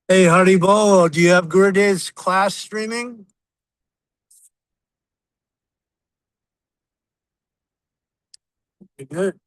Hey, Haribo, do you have Gurday's class streaming? Good.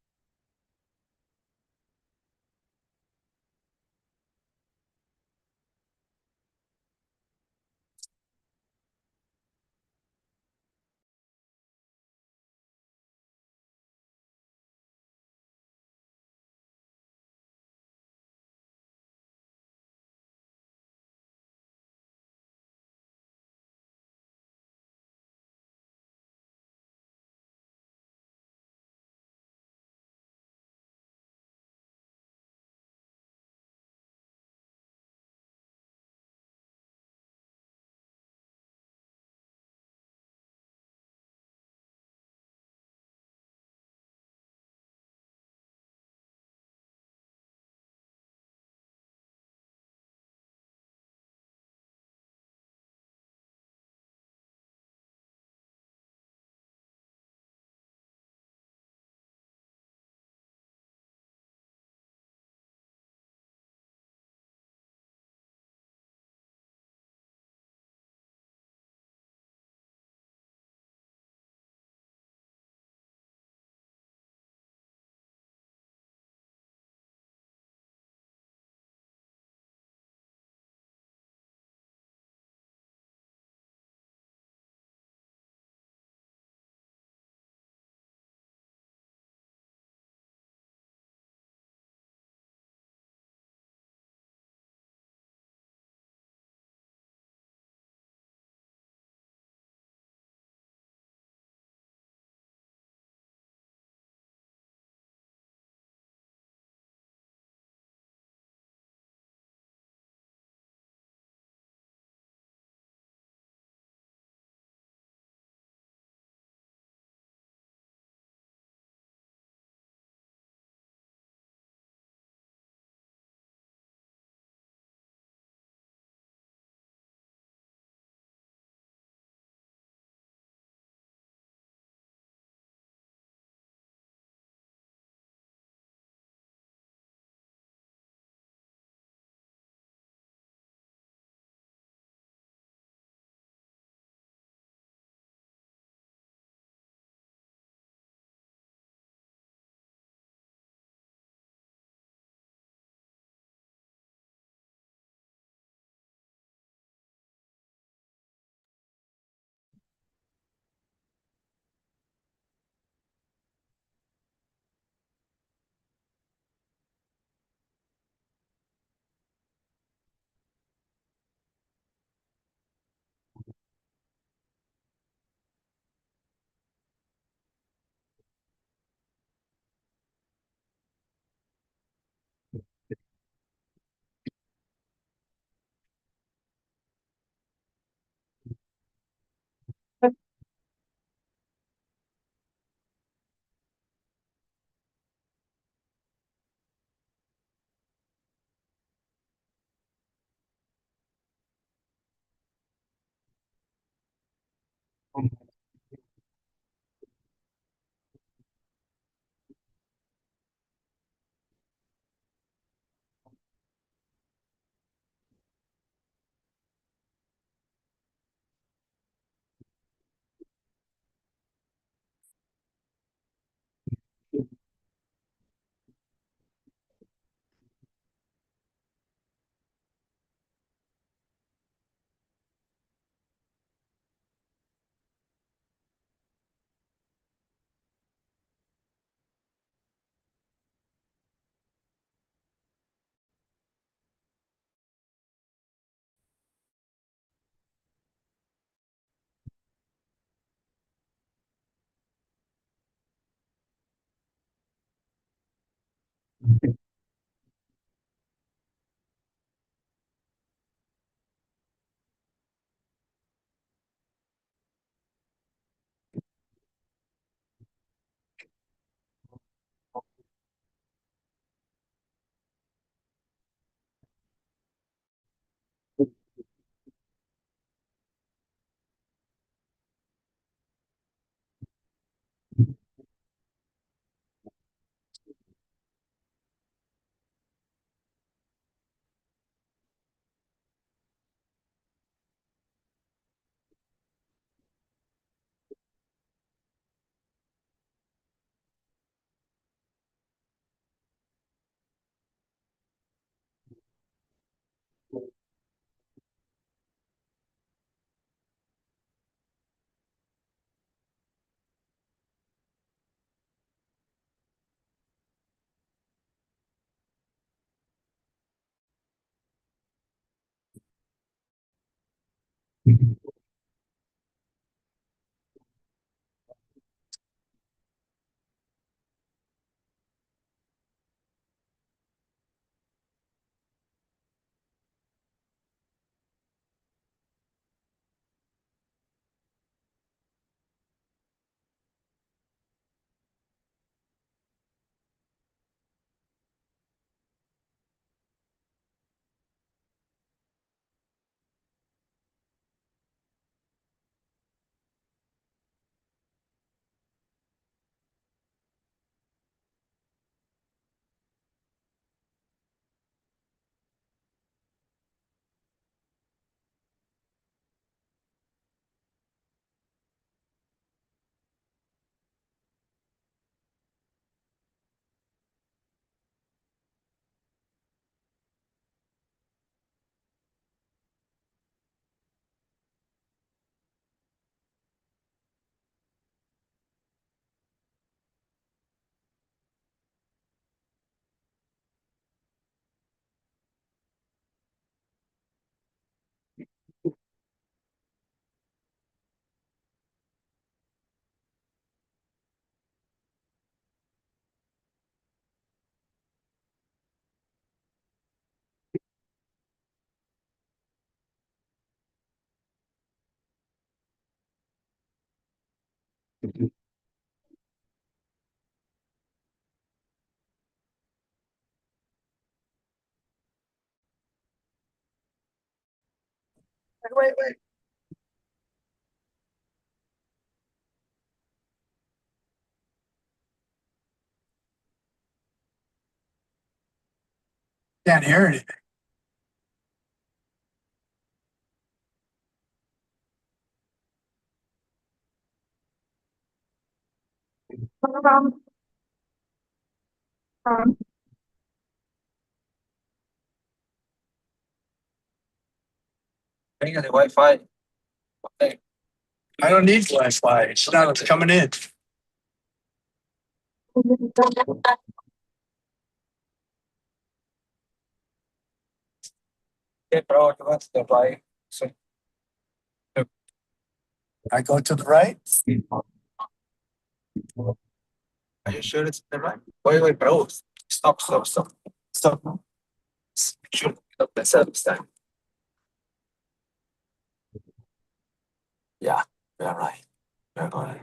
Wait. Can't hear anything. Bring the Wi-Fi. Okay. I don't need Wi-Fi. It's not coming in. Okay, bro, you want the right? So, I go to the right. are you sure it's the right? Wait, bro. Stop. Should up the service time. Yeah, you're right. You're going.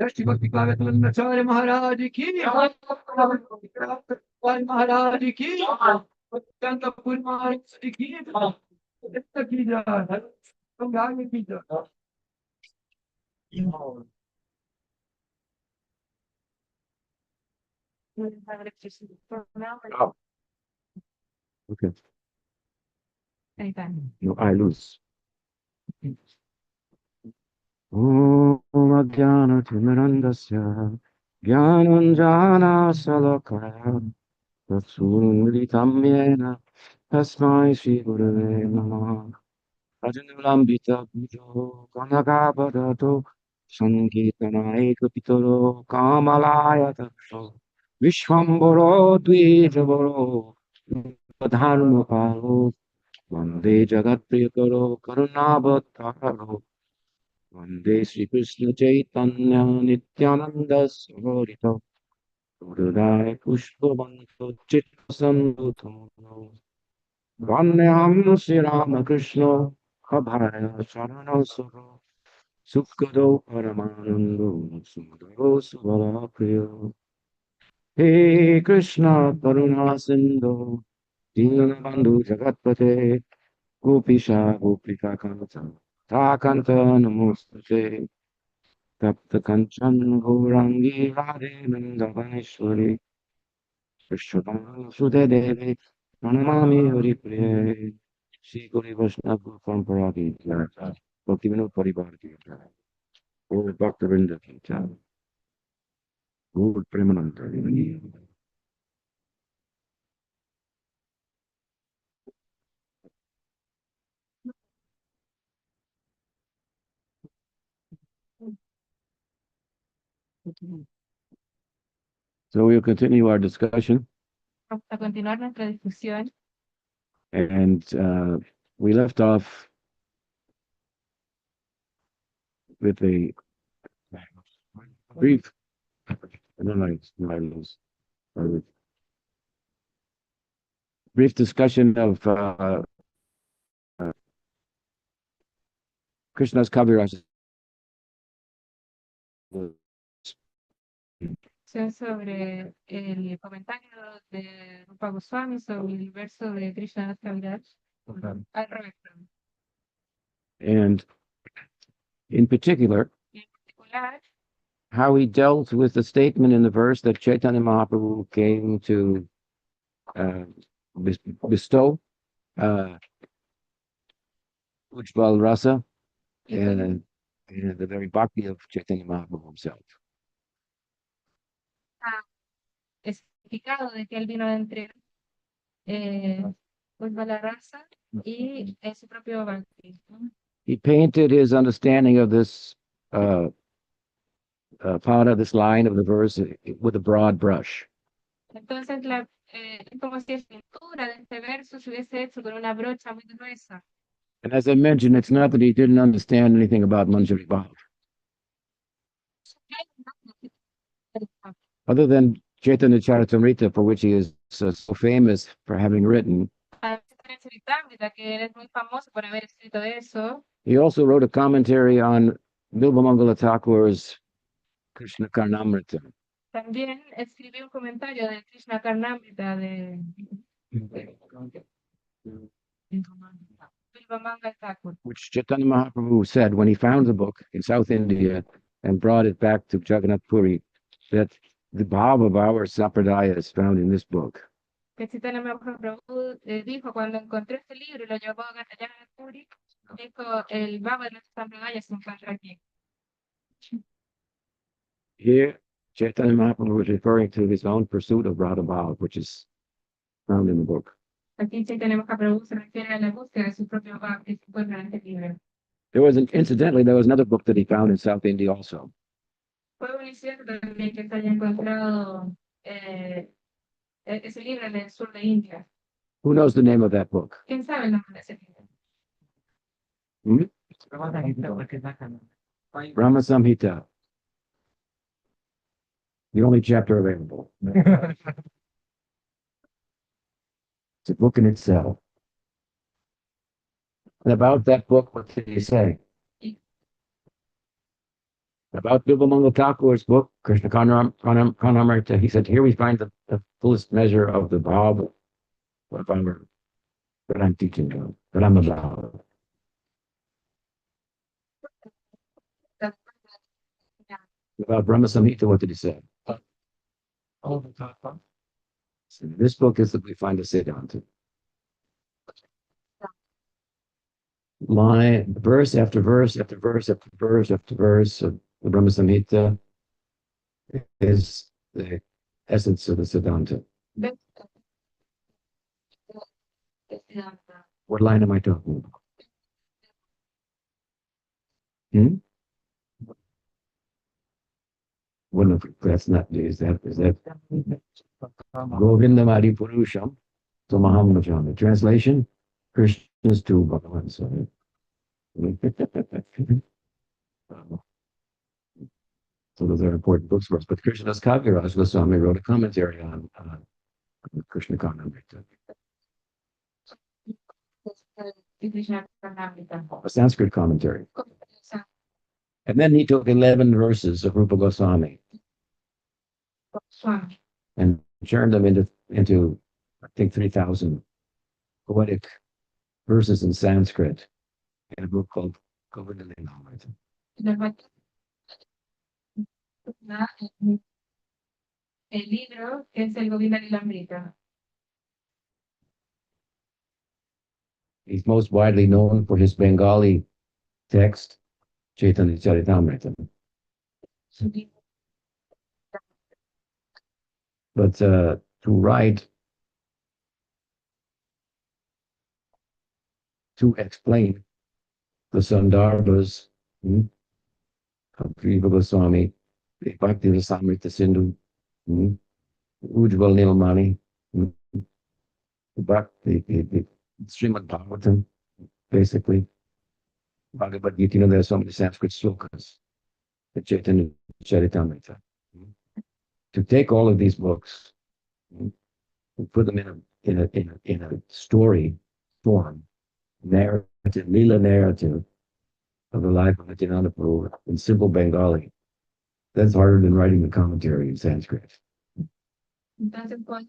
Dashti Bhakti Kavyatanacharya Maharaj ki Maharaj ki Chantapur Maharaj ki Detta ki jai Sangha ki jai. Oh, okay. Anytime. No, I lose. Om Ajnana Timirandasya Jnananjana Salakaya Tatsulitam Yena Tasmai Shri Gurave Namah Ajanulambita Pujo Kanakabadato Sankirtanai Kapitaro Kamalaya Taksho Vishwambaro Dvijabaro Dharmapalo Vande Jagat Priyakaro Karunavatararo Vande Sri Krishna Chaitanya Nityananda Savarito Hridaya Pushpavanto Chittasambuddho Vanyam Sri Ramakrishna Abhaya Charana Saro Sukhado Paramanando Sudaro Suvara Priyo He Krishna Karuna Sindhu Dinabandhu Jagatpate Gopisha Gopika Kanta Takanta Namostate Tapta Kanchan Gourangi Radhe Nandavaneshwari Vishwamana Sude Devi Pranamami Hari Priye Shri Guru Vaishnava Parampara Jai Bhaktivinoda Parivar Ki Jai Gaur Bhaktivinoda Ki Jai Gaur Premananda Ki Jai. So we'll continue our discussion. Vamos a continuar nuestra discusión. And we left off with a brief, brief discussion of Krishna's Kavirasa. Sobre el comentario de Rupa Goswami sobre el verso de Krishna Kaviraj. Al revés, perdón. And in particular, Y en particular, how he dealt with the statement in the verse that Chaitanya Mahaprabhu came to bestow Ujjval Rasa and the very bhakti of Chaitanya Mahaprabhu himself. significado de que él vino a entregar pues a la raza y su propio bautismo. He painted his understanding of this part of this line of the verse with a broad brush. Entonces, es como si la pintura de este verso se hubiese hecho con una brocha muy gruesa. And as I mentioned, it's not that he didn't understand anything about Manjari Bhav. Other than Chaitanya Charitamrita, for which he is so famous for having written, Que él es muy famoso por haber escrito eso. he also wrote a commentary on Bilbamangala Thakur's Krishna Karnamrita. También escribió un comentario de Krishna Karnamrita de Bilbamanga Thakur. Which Chaitanya Mahaprabhu said when he found the book in South India and brought it back to Jagannath Puri, that the bhava of our sampradaya is found in this book. Que Chaitanya Mahaprabhu dijo cuando encontró este libro y lo llevó a Jagannath Puri, dijo el bhava de nuestra sampradaya se encuentra aquí. Here, Chaitanya Mahaprabhu is referring to his own pursuit of Radha Bhav, which is found in the book. Aquí Chaitanya Mahaprabhu se refiere a la búsqueda de su propio bhava que se encuentra en este libro. Incidentally, there was another book that he found in South India also. Fue un incidente también que se haya encontrado ese libro en el sur de India. Who knows the name of that book? ¿Quién sabe el nombre de ese libro? Brahma Samhita. The only chapter available. It's a book in itself. And about that book, what did he say? About Bilbamangala Thakur's book, Krishna Karnamrita, he said, here we find the fullest measure of the bhava that I'm teaching you, that I'm about. About Brahma Samhita, what did he say? So this book is that we find a Siddhanta. Line, verse after verse after verse after verse after verse of the Brahma Samhita is the essence of the Siddhanta. What line am I talking about? One of that's not is that Govinda Mari Purusham Samaham Vajami. Translation: Krishna's to Bhagavan. Sorry. So those are important books for us. But Krishnadas Kaviraj Goswami wrote a commentary on Krishna Karnamrita. A Sanskrit commentary. And then he took 11 verses of Rupa Goswami and turned them into I think 3,000 poetic verses in Sanskrit in a book called Govinda Lingamrita. El libro es el Govinda Lilamrita. He's most widely known for his Bengali text, Chaitanya Charitamrita. But to write, to explain the Sandarbhas of Jiva Goswami, the Bhakti Rasamrita Sindhu, Ujjval Nilmani, the Srimad Bhagavatam, basically. Bhagavad Gita, there are so many Sanskrit slokas, the Chaitanya Charitamrita. To take all of these books and put them in a story form, narrative, Leela narrative of the life of Nityananda Prabhu in simple Bengali, that's harder than writing the commentary in Sanskrit. Entonces, pues,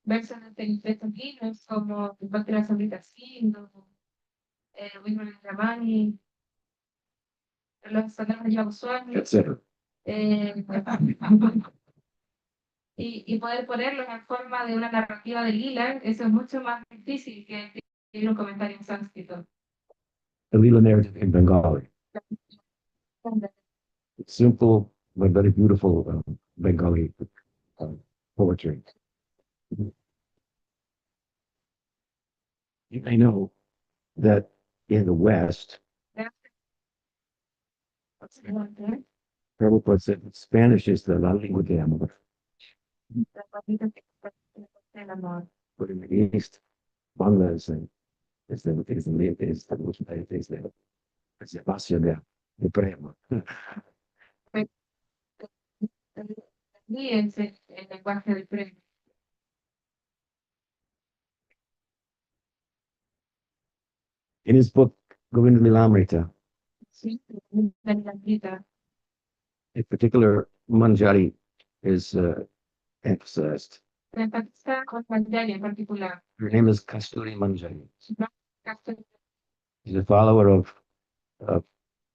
versos de estos libros como Bhakti Rasamrita Sindhu, Ujjval Nilmani, los Sagrados de Goswami, Etc. Y poder ponerlos en forma de una narrativa de lila, eso es mucho más difícil que escribir un comentario en sánscrito. The Leela narrative in Bengali. Simple but very beautiful Bengali poetry. You may know that in the West, Prabhupada said that Spanish is the la lengua de amor, but in the East, Bangla is the base de prema. Y el lenguaje del premio. In his book, Govinda Lilamrita, Sí, la Gita. a particular manjari is emphasized. Se enfatiza con Manjari en particular. Her name is Kasturi Manjari. Castro She's a follower of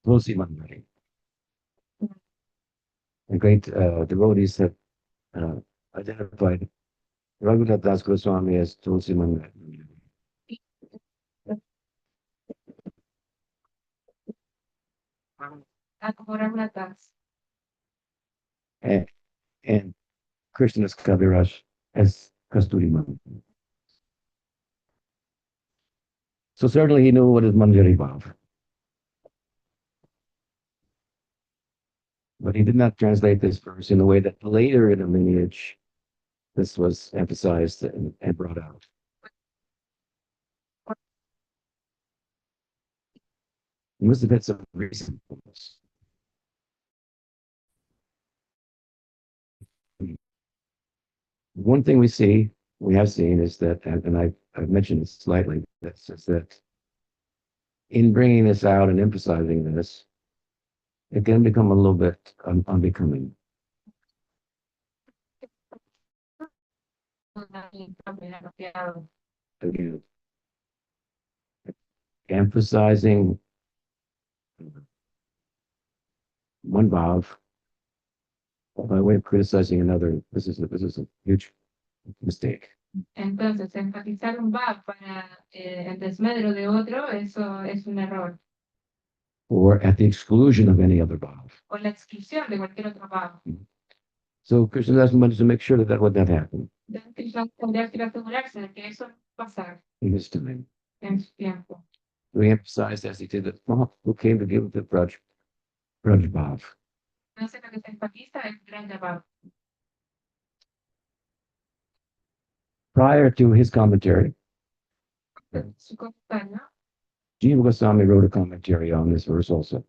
Tulsi Manjari. The great devotees have identified Raghunath Das Goswami as Tulsi Manjari. Raghunatha. And Krishnadas Kaviraj as Kasturi Manjari. So certainly he knew what is Manjari Bhav. But he did not translate this verse in the way that later in the lineage this was emphasized and brought out. He must have had some reason for this. One thing we have seen is that, and I've mentioned this slightly, is that in bringing this out and emphasizing this, it can become a little bit unbecoming. Again, emphasizing one bhav by way of criticizing another, this is a huge mistake. Entonces, enfatizar un bab para el desmedro de otro, eso es un error. Or at the exclusion of any other bhav. O la exclusión de cualquier otro bab. So Krishna wanted to make sure that would not happen Entonces, Krishna tendría que asegurarse de que eso no va a pasar in his time. en su tiempo. We emphasized, as he did, that who came to give the Braj Bhav. Entonces, lo que se enfatiza es el gran bab. Prior to his commentary, Su comentario. Jiva Goswami wrote a commentary on this verse also.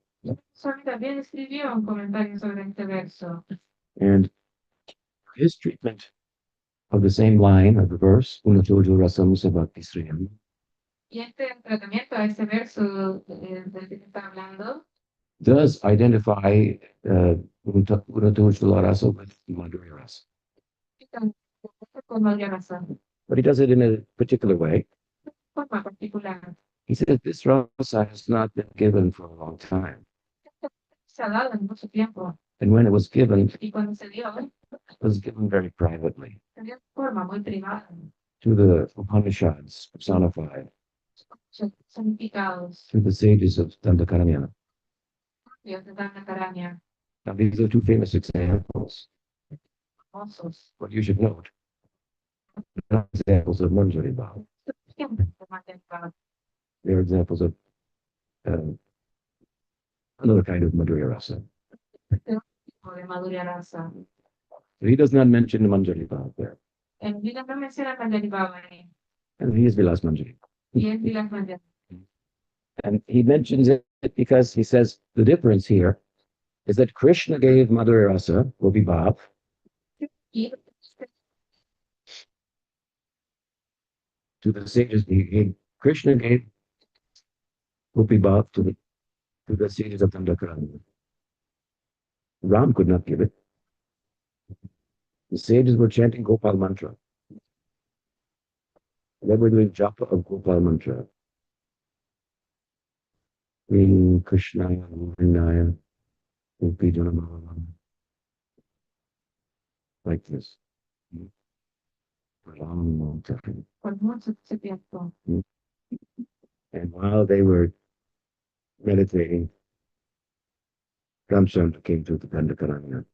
Swami también escribió un comentario sobre este verso. And his treatment of the same line of the verse, Unatojo Rasam Sabhakti Sriyam, Y este tratamiento a ese verso del que está hablando, does identify Unatojo Rasa with Madhurya Rasa. con mayor razón, But he does it in a particular way. de forma particular. He says this rasa has not been given for a long time. Se ha dado en mucho tiempo. And when it was given, Y cuando se dio, it was given very privately se dio de forma muy privada. to the Upanishads personified, Significados to the sages of Dandakaranya. propios de Dana Karanya, Now, these are two famous examples. famosos. But you should note, they're not examples of Manjari Bhav. Siempre se mantienen They're examples of another kind of Madhurya Rasa. de Madhurya Rasa. So he does not mention the Manjari Bhav there. En Vilas no menciona Manjari Baba ahí. And he is Vilas Manjari. Y es Vilas Manjari. And he mentions it because he says the difference here is that Krishna gave Madhurya Rasa, Gopi Bhav, Y to the sages. Krishna gave Gopi Bhav to the sages of Dandakaranya. Ram could not give it. The sages were chanting Gopal mantra. They were doing japa of Gopal mantra. Reading Krishna, Vinaya, Gopi Janamala. Like this. For a long time. por mucho tiempo. And while they were meditating, Ramchandra came to the Dandakaranya.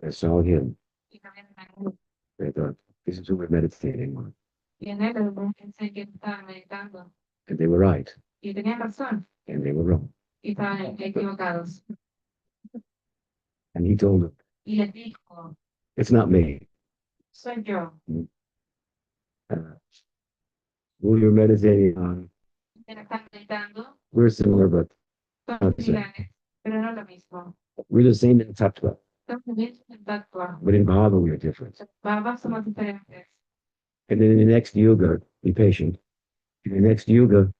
I saw him. y también en I thought, this is who we're meditating on. y en él pensé que estaban meditando And they were right. y tenían razón And they were wrong. y estaban equivocados. And he told them, Y les dijo, it's not me. soy yo. Uh, who you're meditating on, Quienes están meditando we're similar, but son not the same. similares, pero no lo mismo. We're the same in tattva, Son mismos en tatua. but in bhava we're different. Baba somos diferentes. And then in the next yuga, be patient. In the next yuga,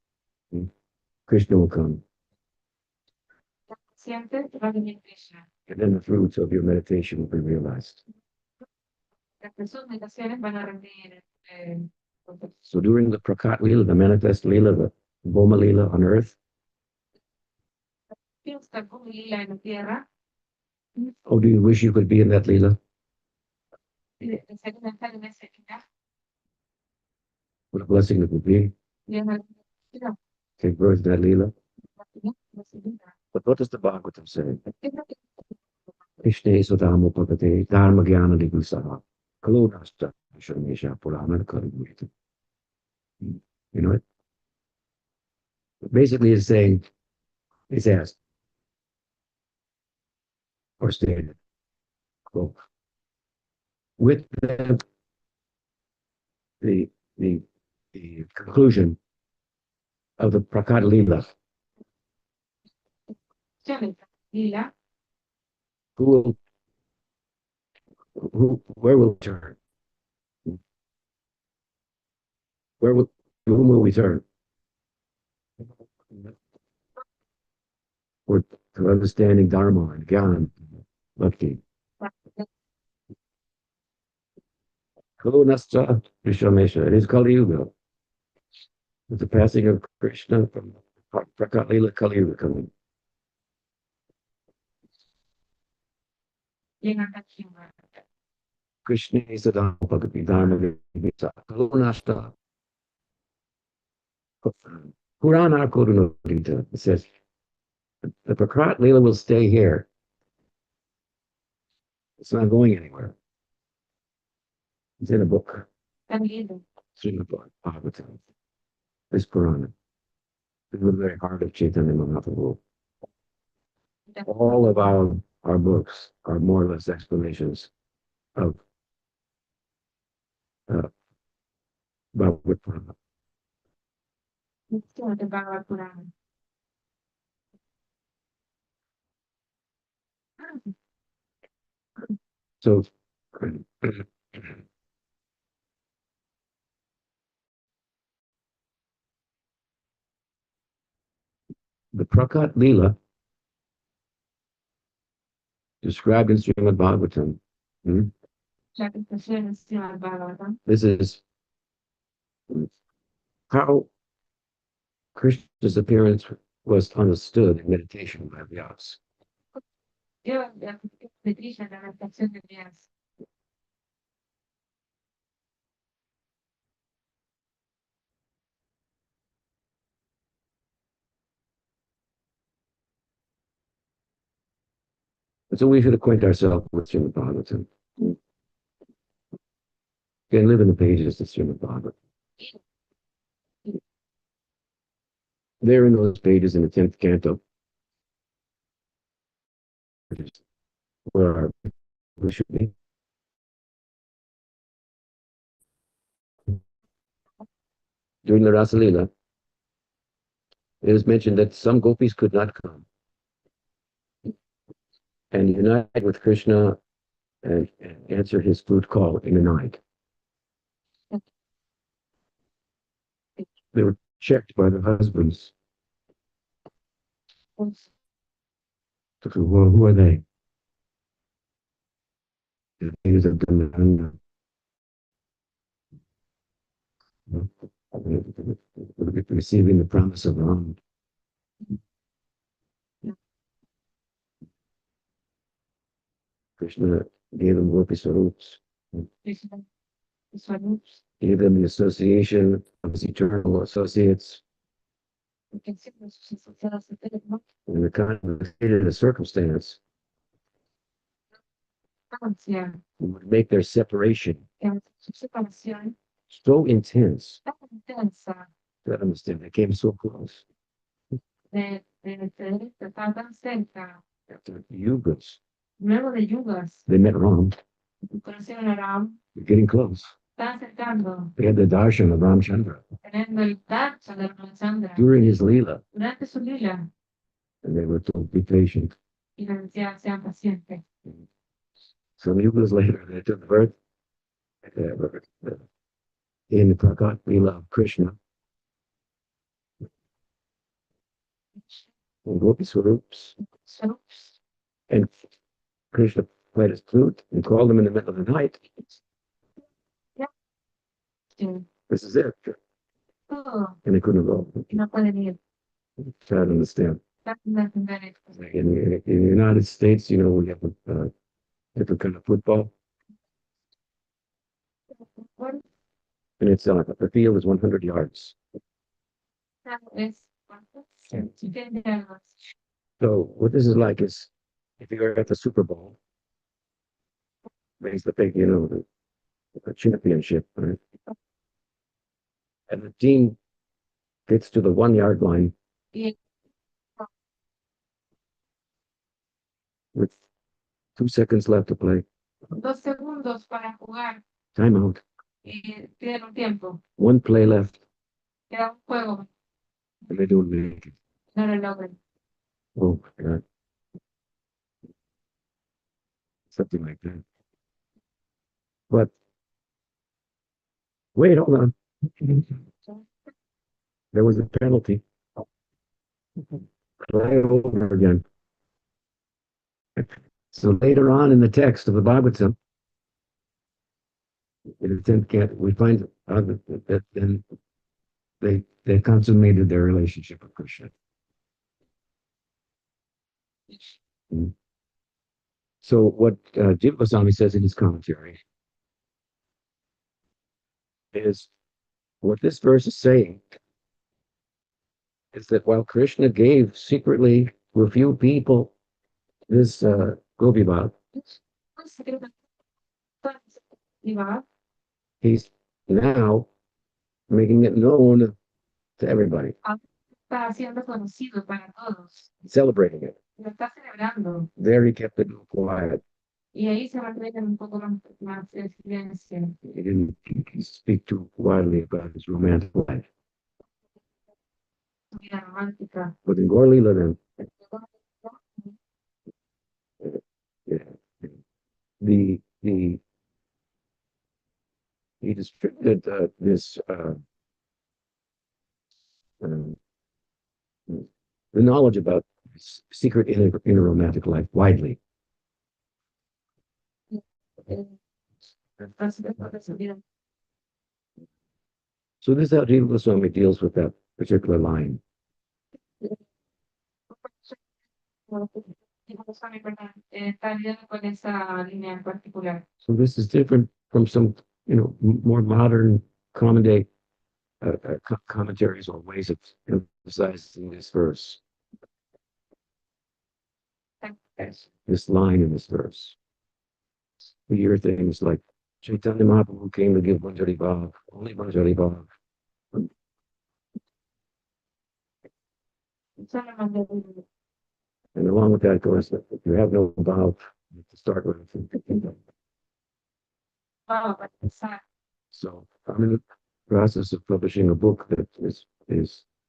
Krishna will come. Sientes, va a venir Krishna. And then the fruits of your meditation will be realized. Sus meditaciones van a rendir. So during the Prakat Lila, the manifest Lila, the Boma Lila on earth, Está como lila en la tierra. oh, do you wish you could be in that Lila? Desearía estar en ese lugar. What a blessing it would be. Y es algo que no, Take birth in that Lila. no se olvida. But what does the Bhagavatam say? Es lo que Krishna Sudama Pagate Dharma Gyana Ligusaha Kalunasta Shamesha Purana Kaligurita. You know it? Basically, it's saying, it's asked or stated, quote, with the conclusion of the Prakat Lila, lila, where will we turn? To whom will we turn? For understanding Dharma and Gyan, Bhakti. Kalunasta Vishamesha. It is Kali Yuga. With the passing of Krishna from Prakat Lila, Kali Yuga coming. llega a Kima. Krishna is Dharma Bhakti Dharma Visa. Kalunasta. Purana Kurunodita. It says the Prakat Lila will stay here. It's not going anywhere. It's in a book. También, Srimad Bhagavatam. This Purana. It's the very heart of Chaitanya Mahaprabhu. All of our books are more or less explanations of Bhagavad Purana. esto te va a curar. So the Prakat Lila described in Srimad Bhagavatam. Ya que estoy encima del Bhagavatam, This is how Krishna's appearance was understood in meditation by Vyas. yo de Krishna, la meditación de días. So we should acquaint ourselves with Srimad Bhagavatam. Can live in the pages of Srimad Bhagavatam. There in those pages in the 10th canto, where we should be. During the Rasa Lila, it is mentioned that some gopis could not come and unite with Krishna and answer his flute call in the night. They were checked by the husbands. Well, who are they? The ladies have done receiving the promise of Ram. Krishna gave them gopi swarups, Krishna, Swarups, gave them the association of his eternal associates, porque siempre sus asociados eternos, in the kind of state of the circumstance distancia, would make their separation su separación so intense tan intensa that understand they came so close de Cristo, estaba tan cerca, after yugas. luego de yugas, They met Ram. conocieron a Ram, They're getting close. estaban acercando, They had the darshan of Ramchandra teniendo el darshan de Ramachandra during his leela, durante su lila, and they were told, "Be patient." y les decía, sean pacientes. Some yugas later, they took birth uh, in Prakat Leela of Krishna and Gopi Swarups, Solo and Krishna played his flute and called them in the middle of the night. This is it, todo, and they couldn't go. y no pueden ir. Try to understand. Traten de entender esto. In the United States, you know, we have a different kind of football, Bueno, and it's the field is 100 yards. es, ¿cuántos? 100 yardas. So what this is like is, if you're at the Super Bowl, it's the big, you know, the championship, right? And the team gets to the 1 yard line Y with 2 seconds left to play. 2 segundos para jugar Timeout. y tienen un tiempo. 1 play left, Queda un juego, and they don't make it. no lo logran. Oh my God. Something like that. But wait, hold on. There was a penalty. Play over again. So later on in the text of the Bhagavatam, we find that then they consummated their relationship with Krishna. So what Jiva Goswami says in his commentary is what this verse is saying is that while Krishna gave secretly to a few people this Gopi Bhav, Y va, he's now making it known to everybody, está siendo conocido para todos. celebrating it. Lo está celebrando. There he kept it quiet. Y ahí se mantiene un poco más de silencio. He didn't speak too widely about his romantic life. Su vida romántica. But in Gaur Leela then, the he distributed this the knowledge about secret inner romantic life widely. So this is how Jiva Goswami deals with that particular line. Está lidiando con esa línea en particular. So this is different from some, you know, more modern common day commentaries or ways of emphasizing this verse, this line in this verse. We hear things like Chaitanya Mahaprabhu came to give Manjari Bhav, only Manjari Bhav. And along with that goes that if you have no Bhav, you have to start with. So I'm in the process of publishing a book that is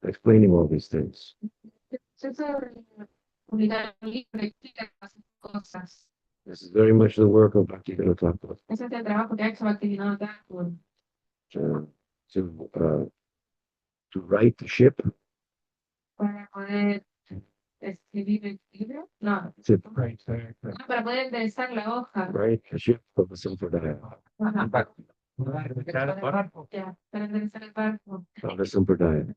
explaining all these things. This is very much the work of Bhaktivinoda Thakur. Ese es el trabajo que ha hecho Bhaktivinoda Thakur. To write the ship. Para poder escribir el libro, no. To Para poder enderezar la hoja. write the ship of the Sampradaya. Ajá. Ya, para enderezar el barco. Of the Sampradaya.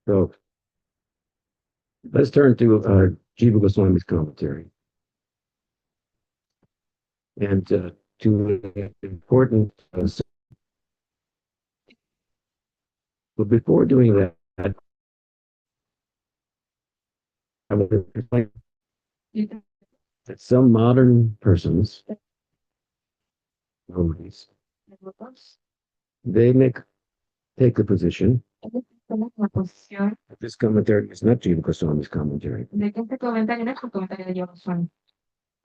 So let's turn to Jiva Goswami's commentary. And to an important but before doing that, I will explain that some modern persons, nobody's, they take the position La posición that this commentary is not Jiva Goswami's commentary. de que este comentario no es un comentario de Yoga.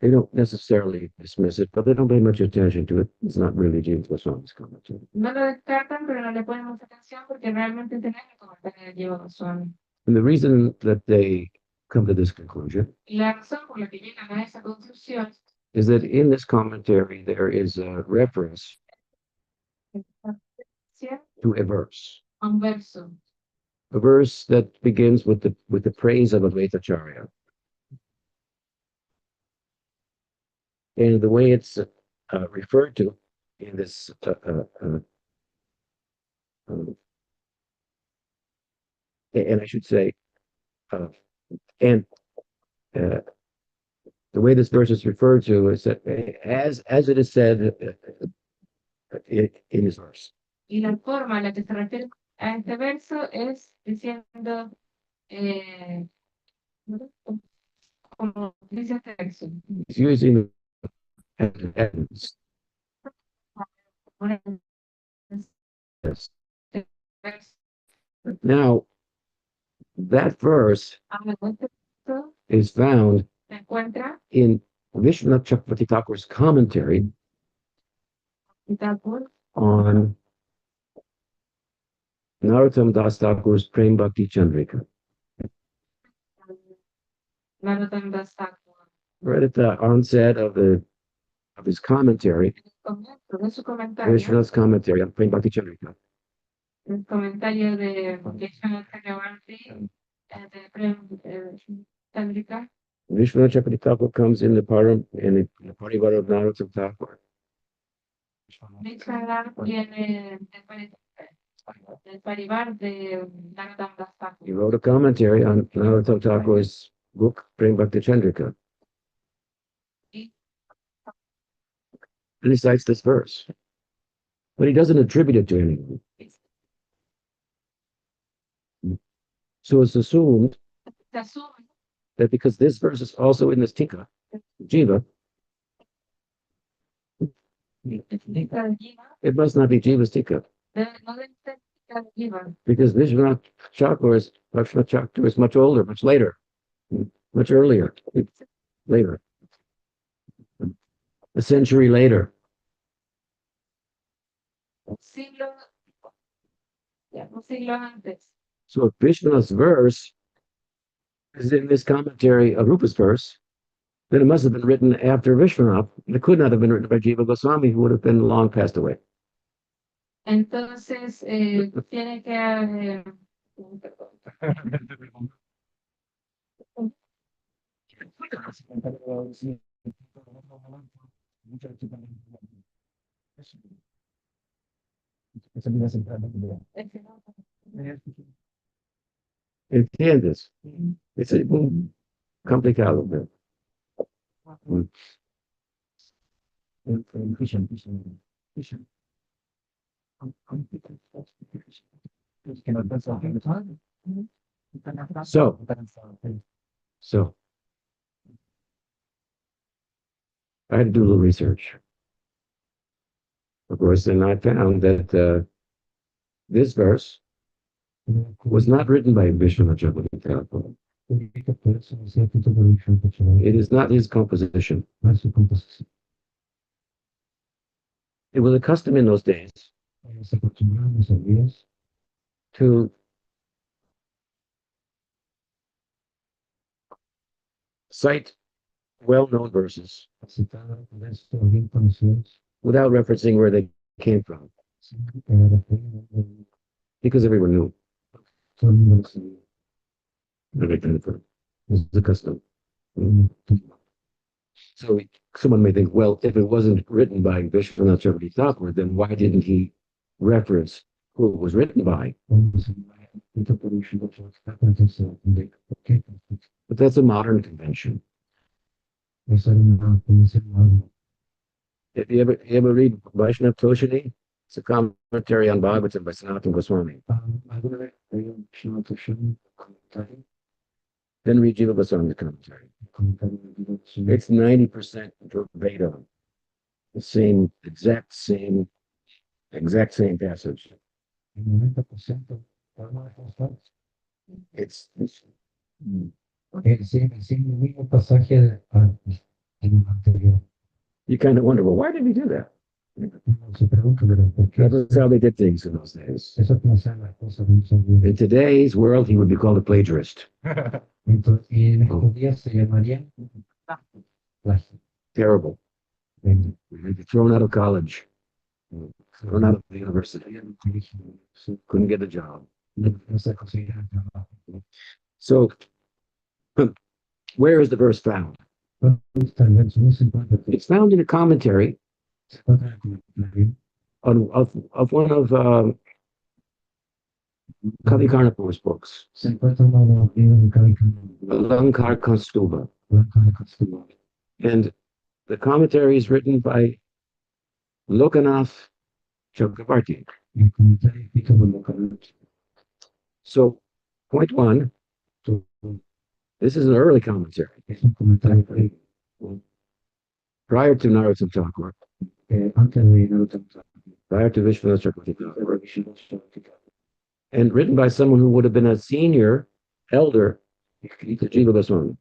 They don't necessarily dismiss it, but they don't pay much attention to it. It's not really Jiva Goswami's commentary. No lo descartan, pero no le ponen mucha atención porque realmente este no es el comentario de Yoga Goswami. And the reason that they come to this conclusion Y la razón por la que llegan a esa conclusión is that in this commentary there is a reference es to a verse that begins with the praise of Advaitacharya. And the way it's referred to in this and I should say, the way this verse is referred to is that as it is said in his verse. y la forma en la que se refiere a este verso es diciendo como dice este verso. He's using evidence. Yes. Now, that verse is found Se encuentra in Vishwanath Chakravarti Thakur's commentary on Narottam Das Thakur's Prem Bhakti Chandrika. Right at the onset of his commentary, Vishwanath's commentary on Prem Bhakti Chandrika. El comentario de Vishwanath Chakravarti de Prem Chandrika. Vishwanath Chakravarti Thakur comes in the Parivar of Narottam Thakur. Vishwanath viene del Parivar de Narottam Das Thakur. He wrote a commentary on Narottam Thakur's book Prem Bhakti Chandrika. And he cites this verse, but he doesn't attribute it to anyone. So it's assumed Se asume that because this verse is also in this Tika, Jiva, it must not be Jiva's Tika, no debe ser Jiva, because Vishwanath Thakur is much older, much later, much earlier, later, a century later. un siglo antes. So if Vishwanath's verse is in this commentary of Rupa's verse, then it must have been written after Vishwanath. It could not have been written by Jiva Goswami, who would have been long passed away. Entonces, tiene que ¿Entiendes? Es muy complicado. So I had to do a little research. Of course, and I found that this verse was not written by Vishwanath Chakravarti Thakur. It is not his composition. It was a custom in those days to cite well-known verses without referencing where they came from, because everyone knew. It was the custom. So someone may think, well, if it wasn't written by Vishwanath Chakravarti Thakur, then why didn't he reference who it was written by? But that's a modern convention. If you ever read Vaishnava Toshini, it's a commentary on Bhagavatam by Sanatana Goswami. Then read Jiva Goswami's commentary. It's 90% verbatim. The same, exact same passage. It's you kind of wonder, well, why did he do that? That was how they did things in those days. In today's world, he would be called a plagiarist. Terrible. He'd be thrown out of college, thrown out of the university, couldn't get a job. So, where is the verse found? It's found in a commentary of one of Kavi Karnapur's books, Alankar Kaustubha. And the commentary is written by Lokanath Chakravarti. So, point one, this is an early commentary. Prior to Narottam Thakur, prior to Vishwanath Chakravarti Thakur, and written by someone who would have been a senior elder to Jiva Goswami.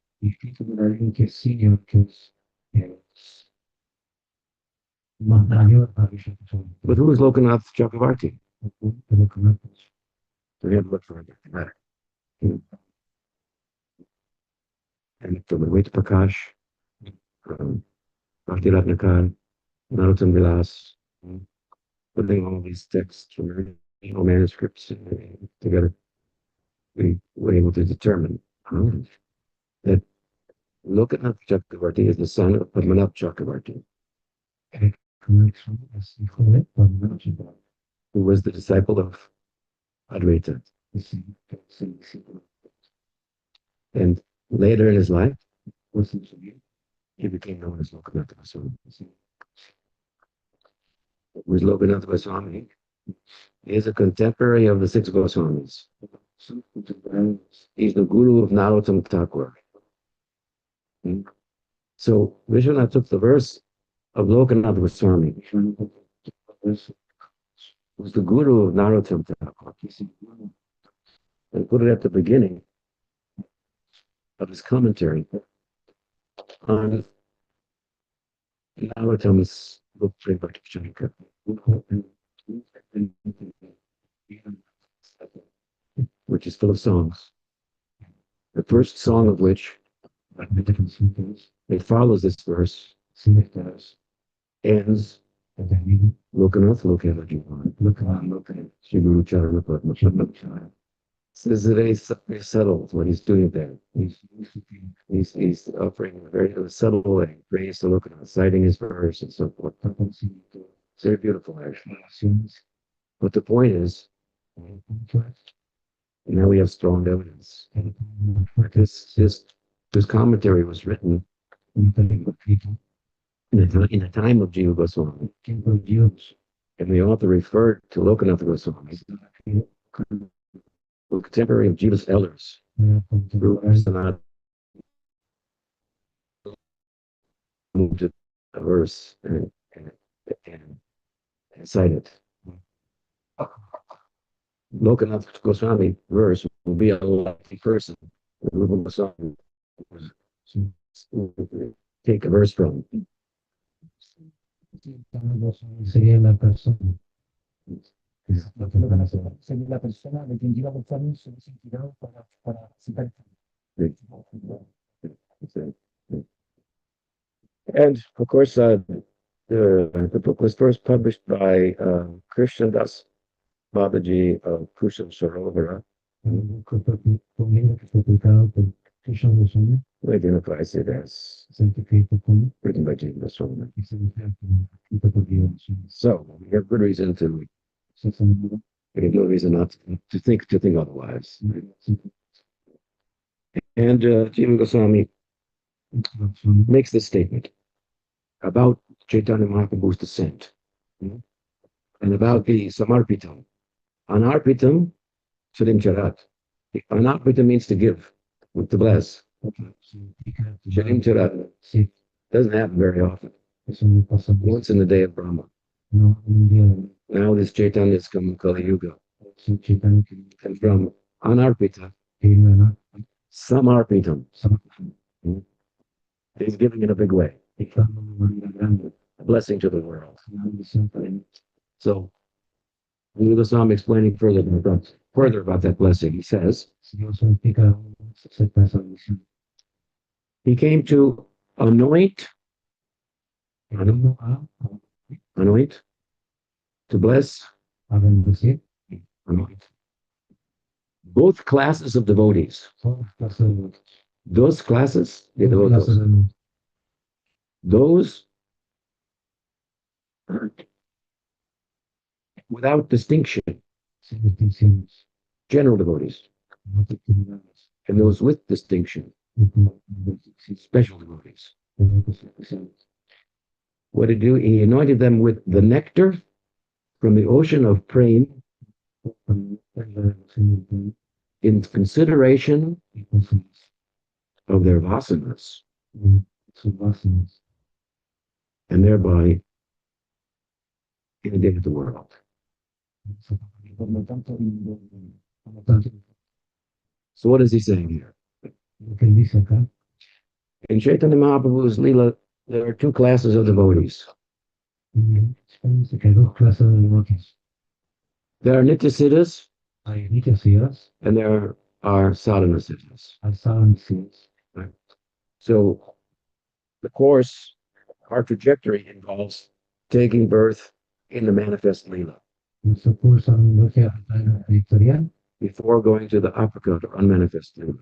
But who is Lokanath Chakravarti? So we have to look for that. And from Advaita Prakash, from Bhakti Ratnakar, Narottam Vilas, putting all these texts from original manuscripts together, we were able to determine that Lokanath Chakravarti is the son of Padmanath Chakravarti, who was the disciple of Advaita. And later in his life, he became known as Lokanath Goswami. Who is Lokanath Goswami? He is a contemporary of the six Goswamis. He's the guru of Narottam Thakur. So Vishwanath took the verse of Lokanath Goswami, who's the guru of Narottam Thakur, and put it at the beginning of his commentary on Narottam's book, Prabhakshanika, which is full of songs. The first song of which, it follows this verse, ends Lokanath Lokanath Shri Guru Charana Padma. This is very subtle what he's doing there. He's offering a very subtle way, praise to Lokanath, citing his verse and so forth. It's very beautiful, actually. But the point is, now we have strong evidence. This commentary was written in the time of Jiva Goswami. And the author referred to Lokanath Goswami, a contemporary of Jiva's elders, who not moved to a verse and cite it. Lokanath Goswami verse will be a likely person that Rupa Goswami take a verse from. Sería la persona. Sería la persona de quien Jiva Goswami se hubiese inspirado para citar. And of course, the book was first published by Krishna Das Babaji of Kushan Sarovara, who identifies it as written by Jiva Goswami. So we have good reason to, we have no reason not to think otherwise. And Jiva Goswami makes this statement about Chaitanya Mahaprabhu's descent and about the Samarpitam. Anarpitam Surim Charat. Anarpitam means to give. to bless. significa Shalim Charat sí, doesn't happen very often. eso no pasa Once in the day of Brahma. no un día Now this Chaitanya is come Kali Yuga. sin Chaitanya que And from Anarpita, no no Samarpitam. sama He's giving in a big way. está de una manera grande A blessing to the world. una bendición para él. So, Guru Goswami explaining further about that blessing, he says, Si Dios significa acepta esa bendición. he came to anoint, El vino anoint, to bless, a bendecir anoint, both classes of devotees. todas clases de Those classes, the todas clases devotees, de those without distinction, sin distinciones, general devotees, no actividades, and those with distinction, special devotees. What did he do? He anointed them with the nectar from the ocean of prema in consideration of their vasanas, and thereby inundate the world. So what is he saying here? Lo que él dice acá, In Chaitanya Mahaprabhu's Leela, there are two classes of devotees. dice que hay dos clases de devotos. There are Nityasiddhas Hay nityasiddhas, and there are sadhanasiddhas. hay sadhanasiddhas. So the course, our trajectory involves taking birth in the manifest Leela Nuestro curso viaje a la editorial, before going to the uppercut or unmanifest Leela.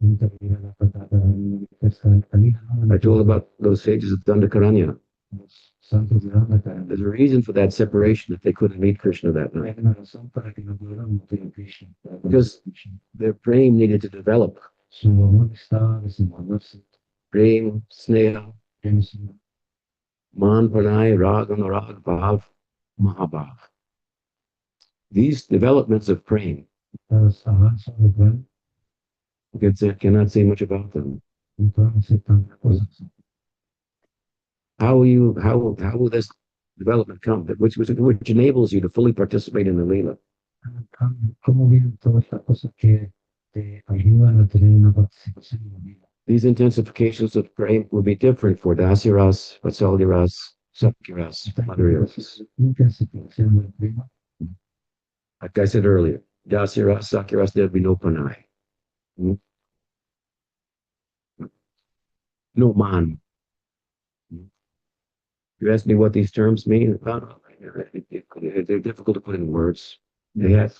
intervenir a la patata de pesca de calidad, I told about those sages of Dandakaranya. los santos de Dandaka. There's a reason for that separation that they couldn't meet Krishna that Hay night. una razón para que no pudieran meter a Krishna. Because their prema needed to develop. Su amor estaba desenvolverse. Prema, sneha, En su man, pranay, rag, anurag, bhav, mahabhav. These developments of prema, avanzos de plan, cannot say much about them. no podemos hacer tantas cosas. How will this development come? Which enables you to fully participate in the Leela. ¿Cómo vienen todas estas cosas que te ayudan a tener una participación en la vida? These intensifications of prema will be different for Dasiras, Vatsalyaras, Sakyaras, Madhuryaras. Intensificación del clima, Like I said earlier, Dasiras, Sakyaras, there'd be no pranay. No man. You ask me what these terms mean? They're difficult to put in words. They have.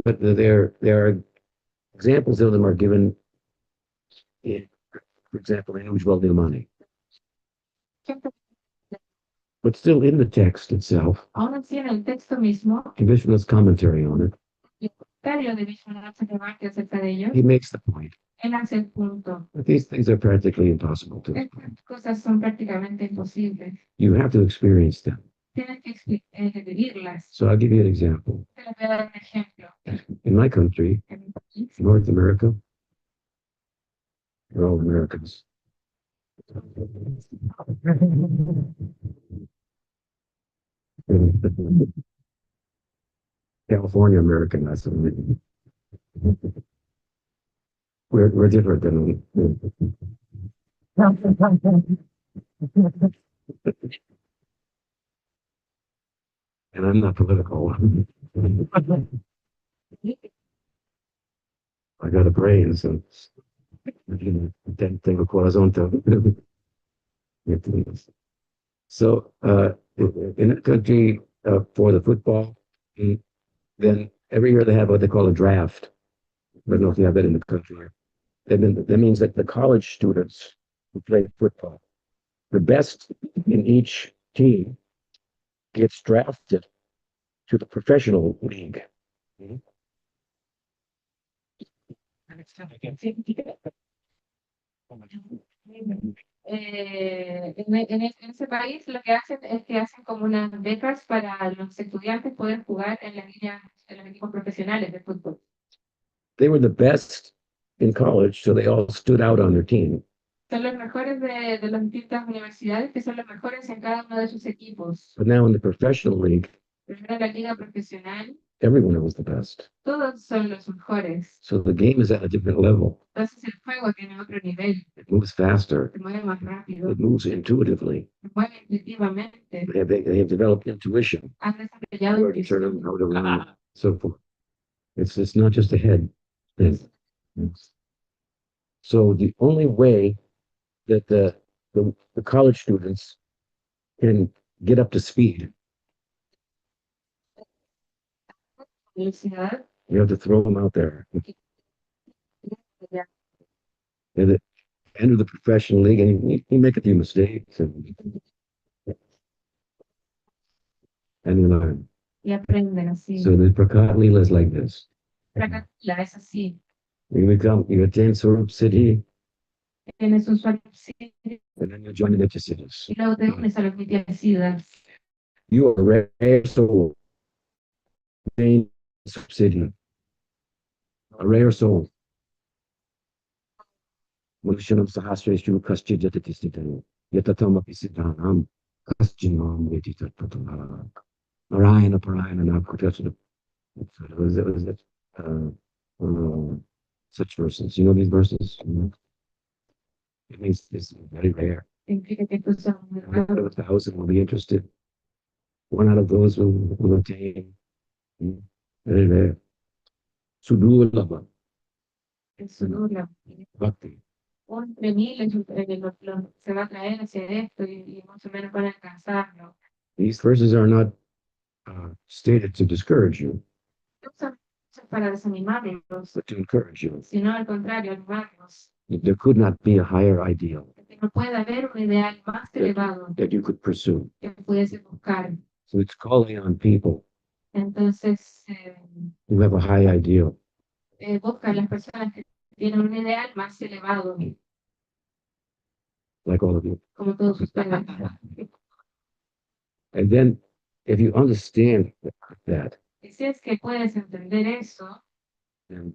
But there are examples of them are given in, for example, in Ujjwal Nilmani. But still in the text itself, Aún así, en el texto mismo, Vishnu's commentary on it, el comentario de Vishwanath Chakravarti acerca de ellos, he makes the point él hace el punto. that these things are practically impossible to explain. Estas cosas son prácticamente imposibles. You have to experience them. Tienes que vivirlas. So I'll give you an example. Te les voy a dar un ejemplo. In my country, En mi país, North America, we're all Americans. California American, that's what we- we're different than we. And I'm not political. I got a brain, so tengo corazón. So, in a country, for the football, then every year they have what they call a draft. I don't know if you have that in the country here. That means that the college students who play football, the best in each team gets drafted to the professional league. En ese país lo que hacen es que hacen como unas becas para los estudiantes poder jugar en las ligas, en los equipos profesionales de fútbol. They were the best in college, so they all stood out on their team. Son los mejores de las distintas universidades, que son los mejores en cada uno de sus equipos. But now in the professional league, Primero en la liga profesional, everyone was the best. todos son los mejores. So the game is at a different level. Entonces el juego tiene otro nivel, It moves faster. se mueve más rápido, It moves intuitively. se mueve intuitivamente, They have developed intuition. han desarrollado Where to turn, intuición. how to run, so forth. It's not just a head thing. So the only way that the college students can get up to speed, Universidad, you have to throw them out there. ya, At the end of the professional league, and you make a few mistakes and you learn. y aprenden así. So the Prakat Leela is like this. Prakatila es así. You attend Sarup City, Tienes un usuario and then you join the Nitya cities. y luego te unes a los Nityasidas. You are a rare soul. In Sarup City. A rare soul. Manushyanam sahasreshu kaschya jatati stitanu. Yatatamapi siddhanam kasjinam veti tatpatala. Narayana Parayana Nakutasana. Was it? Such verses. You know these verses? It means it's very rare. Significa que estos son muy One out raros. of 1,000 will be interested. One out of those will attain. Very rare. Sudurlabha En su luna. Bhakti. Entre miles se va a traer hacia esto y más o menos van a alcanzarlo. These verses are not stated to discourage you, No son hechos para desanimarlos, but to encourage you. sino al contrario, animarlos. There could not be a higher ideal Que no puede haber un ideal más elevado that you could pursue. que pudiese buscar. So it's calling on people Entonces, who have a high ideal. busca a las personas que tienen un ideal más elevado, Like all of you. como todos ustedes. And then, if you understand that, Y si es que puedes entender eso, then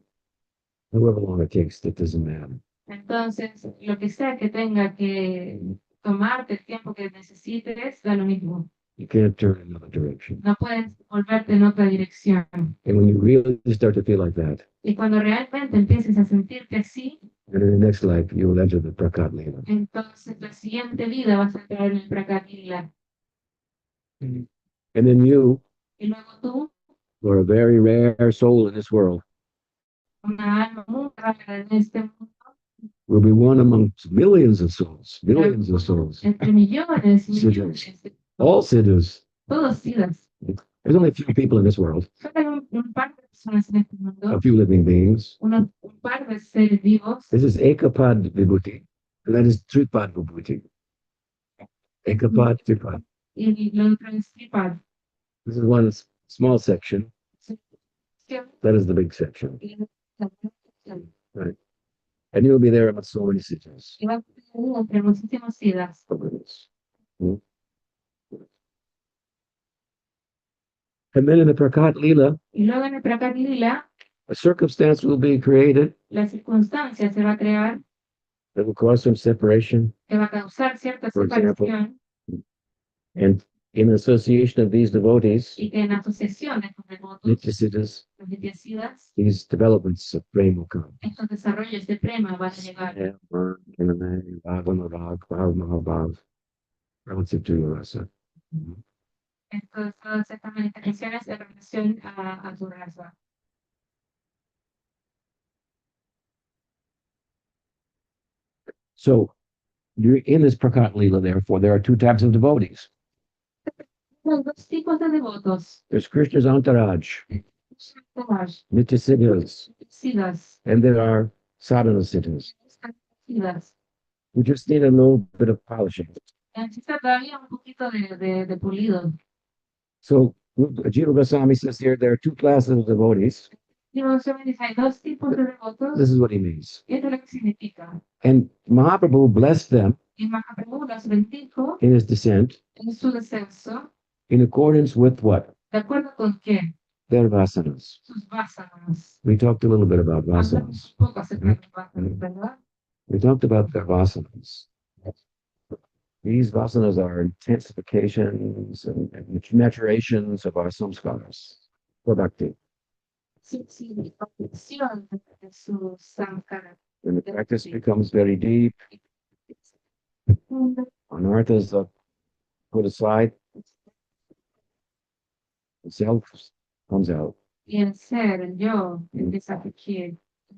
however long it takes, that doesn't matter. entonces lo que sea que tenga que tomarte el tiempo que necesites, da lo mismo. You can't turn in another direction. No puedes volverte en otra dirección. And when you really start to feel like that, Y cuando realmente empieces a sentirte así, then in the next life, you will enter the Prakat Leela. entonces la siguiente vida vas a entrar en el Prakatila. And then you, Y luego tú, who are a very rare soul in this world, una alma muy rara en este mundo, will be one among millions of souls, billions of souls, entre millones y Siddhas. millones, all siddhas. todos sidas. There's only a few people in this world, Solo hay un par de personas en este a mundo, few living beings. un par de seres vivos. This is Ekapad Vibhuti, and that is Tripad Vibhuti. Ekapad, Tripad. Y lo otro es tripad. This is one small section. That is the big section. And you'll be there about so many siddhas. Y va a ser entre muchísimos sidas. And then in the Prakat Leela, Y luego en el Prakatila, a circumstance will be created la circunstancia se va a crear that will cause some separation. que va a causar cierta For example, separación And in association of these devotees, y que en asociación de estos devotos, Nitya siddhas, los nityasidas, these developments of prema will come. estos desarrollos de prema van a llegar Relative to your rasa. todas estas manifestaciones en relación a tu raza. So you're in this Prakat Leela, therefore, there are two types of devotees. Hay dos tipos de devotos, There's Krishna's entourage, Tomás, Nitya siddhas, sidas, and there are sadhana siddhas. sidas. We just need a little bit of polishing. Necesita todavía un poquito de pulido. So Jiva Goswami says here there are two classes of devotees. Digo, dice, hay dos tipos de devotos, This is what he means. y esto es lo que significa. And Mahaprabhu blessed them Y Mahaprabhu los bendijo in his descent en su descenso, in accordance with what? ¿de acuerdo con qué? Their vasanas. Sus vásanas. We talked a little bit about Hablamos vasanas. un poco acerca de los vásanas, ¿verdad? We talked about their vasanas. These vasanas are intensifications and maturations of our samskaras for bhakti. Sí, sí, la perfección de su samskara. When the practice becomes very deep, anarthas are put aside, the self comes out Y el ser, el yo, empieza a fugir.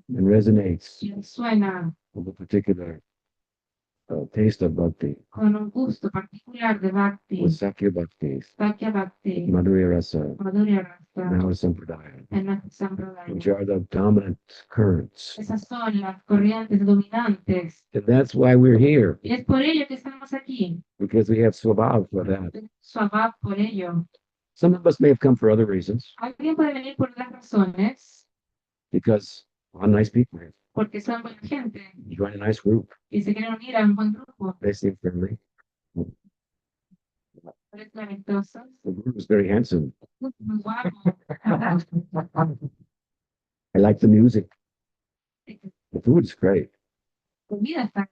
and resonates Y suena with a particular taste of bhakti, con un gusto particular de Bhakti, with Sakya Bhakti, Sakya Bhakti, Madhurya Rasa, Madhurya Rasa, Nava Sampradaya, en nuestro Sampradaya. which are the dominant currents. Esas son las corrientes dominantes. And that's why we're here, Y es por ello que estamos aquí. because we have swabhav for that. Swabhav por ello. Some of us may have come for other reasons, Alguien puede venir por otras razones, because we're nice people, porque son buena gente join a nice group, y se quieren unir a un buen grupo. they seem friendly. Parecen talentosos, The group is very handsome. muy guapos. I like the music. The food is great. Comida está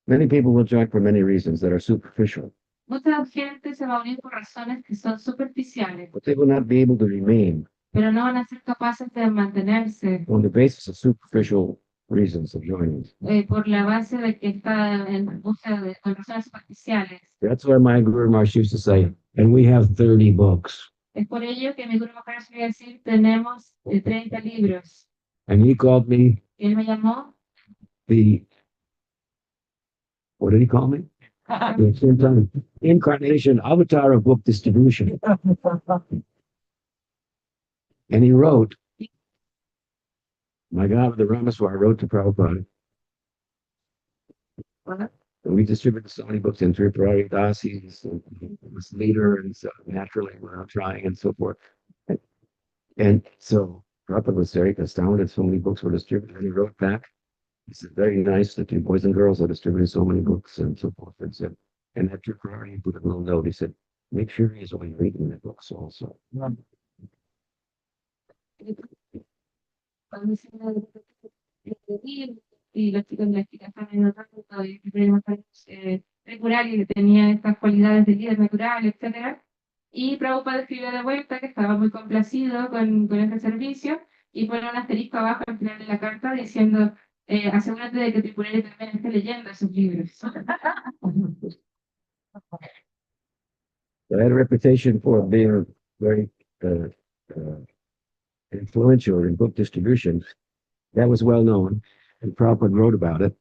Many people will join for many reasons that are superficial, Mucha gente se va a unir por razones que son superficiales, but they will not be able to remain pero no van a ser capaces de mantenerse on the basis of superficial reasons of joining. por la base de que está en busca de con razones superficiales. That's why my Guru Maharaj used to say, and we have 30 books. Es por ello que mi Guru Maharaj iba a decir, tenemos 30 libros. And he called me Y él me llamó the, what did he call me? The incarnation avatar of book distribution. And he wrote, my God, the Ramaswar wrote to Prabhupada, and we distributed so many books in Tripurari Das, he was leader, and so naturally we're not trying and so forth. And so Prabhupada was very astounded, so many books were distributed, and he wrote back. He said, very nice that you boys and girls are distributing so many books and so forth. And said, and at Tripurari, he put a little note, he said, make sure he's only reading the books also. cuando hice y los chicos de la chica estaban notando y primero regular y que tenía estas cualidades de líder natural, etcétera. Y Prabhupada escribió de vuelta que estaba muy complacido con este servicio y pone un asterisco abajo al final de la carta diciendo asegúrate de que Tripurari también esté leyendo esos libros. I had a reputation for being very influential in book distribution. That was well known, and Prabhupada wrote about it.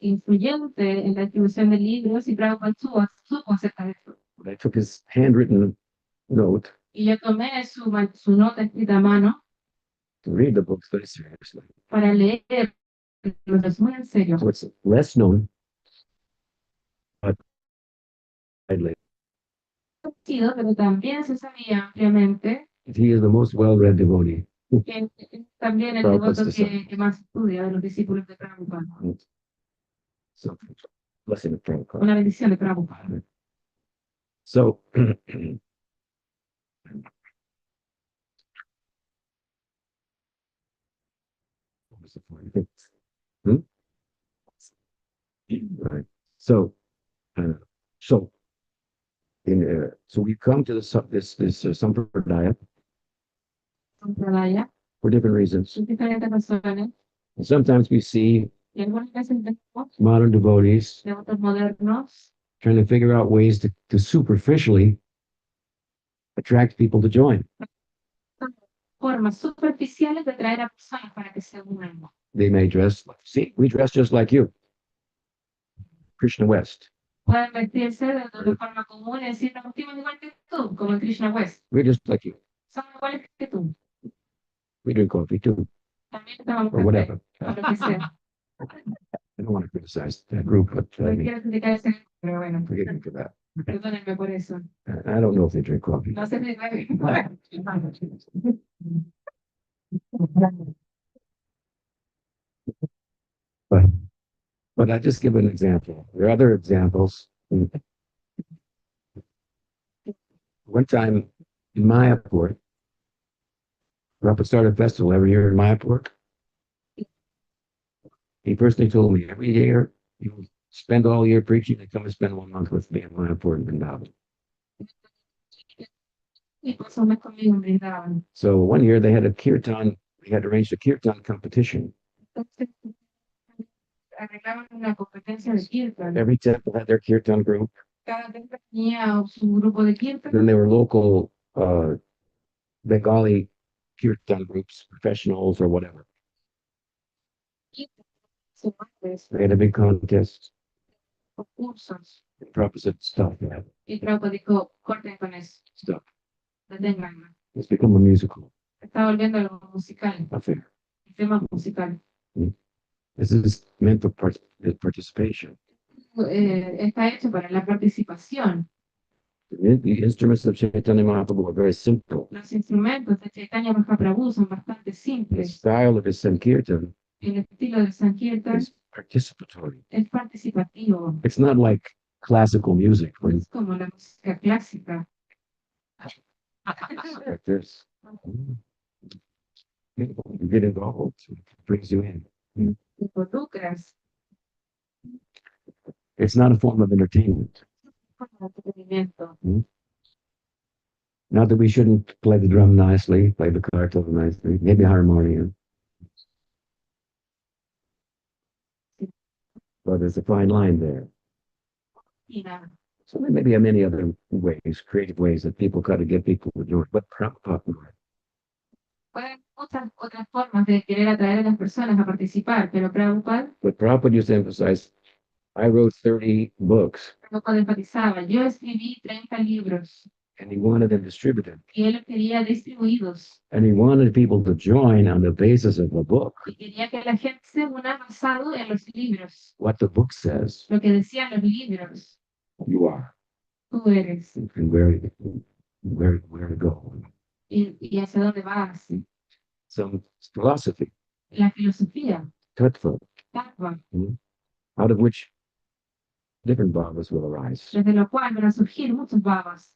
Influyente en la distribución de libros y Prabhupada supo acerca de esto. I took his handwritten note Y yo tomé su nota escrita a mano to read the books very seriously. para leer los muy en serio. So it's less known, but widely. Pero también se sabía ampliamente He is the most well-read devotee. que también el Prabhupada's devoto disciple. que más estudia de los discípulos de Prabhupada. So, blessing of Prabhupada. Una bendición de Prabhupada. So, what was the point? Right. So, so we come to this sampradaya Sampradaya, for different reasons. por diferentes razones. And sometimes we see Y algunas veces vemos modern devotees devotos modernos trying to figure out ways to superficially attract people to join. formas superficiales de atraer a personas para que se unan. They may dress, see, we dress just like you. Krishna West. Pueden vestirse de forma común y decir, nos vestimos igual que tú, como el Krishna West. We're just like you. Somos iguales que tú. We drink coffee too, También tomamos or café, whatever. o lo que sea. I don't want to criticize that group, but I No mean, quiero criticar ese grupo, pero bueno, forgive me for that. perdónenme por eso. I don't know if they drink coffee. No sé si But, but I just give an example. There are other examples. One time in Mayapur, Prabhupada started a festival every year in Mayapur. He personally told me every year you spend all year preaching and come and spend 1 month with me in Mayapur and Vrindavan. Y pues un mes conmigo en Brindavan. So one year they had a kirtan, they had arranged a kirtan competition. Entonces, arreglaban una competencia de kirtan. Every temple had their kirtan group. Cada templo tenía su grupo de kirtan. Then there were local Bengali kirtan groups, professionals or whatever. They had a big contest. Concursos. Prabhupada said, stop that. Y Prabhupada dijo, corten con eso, Stop. deténganlo. It's become a musical Está volviendo algo musical, affair. el tema musical. This is meant for participation. Está hecho para la participación. The instruments of Chaitanya Mahaprabhu are very simple. Los instrumentos de Chaitanya Mahaprabhu son bastante The simples. style of his Sankirtan El estilo de Sankirtan is participatory. es participativo. It's not like classical music No when es como la música clásica. like this. You get involved, it brings you in. Te involucras It's not a form of entertainment. con el entretenimiento. Not that we shouldn't play the drum nicely, play the kartal nicely, maybe harmonium. But there's a fine line there. Y nada. So there may be many other ways, creative ways that people try to get people to join. But Prabhupada, Pueden haber muchas otras formas de querer atraer a las personas a participar, pero Prabhupada used to emphasize, I wrote 30 books Prabhupada enfatizaba, yo escribí 30 libros and he wanted them distributed. y él los quería distribuidos And he wanted people to join on the basis of the book, y quería que la gente se una basado en los libros, what the book says lo que decían los libros, you are tú eres and where to go. y hacia dónde vas, Some philosophy, la filosofía, tattva, tattva, out of which different bhavas will arise. desde lo cual van a surgir muchos bhavas.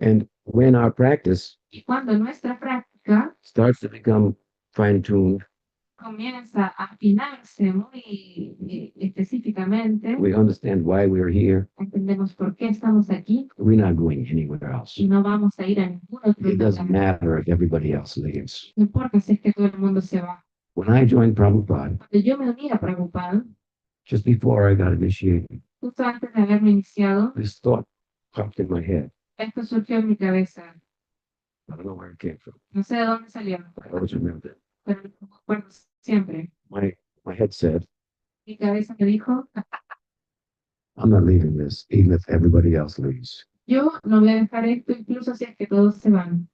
And when our practice Y cuando nuestra práctica starts to become fine-tuned, comienza a afinarse muy específicamente, we understand why we're here. entendemos por qué estamos aquí We're not going anywhere else. y no vamos a ir a ningún otro It doesn't lugar. matter if everybody else leaves. No importa si es que todo el mundo se va. When I joined Prabhupada, Cuando yo me uní a Prabhupada, just before I got initiated, justo antes de haberme iniciado, this thought popped in my head. esto surgió en mi cabeza. I don't know where it came from. No sé de dónde salió, I always remember it. pero lo recuerdo siempre. My head said, Mi cabeza me dijo, I'm not leaving this, even if everybody else leaves. yo no voy a dejar esto incluso si es que todos se van.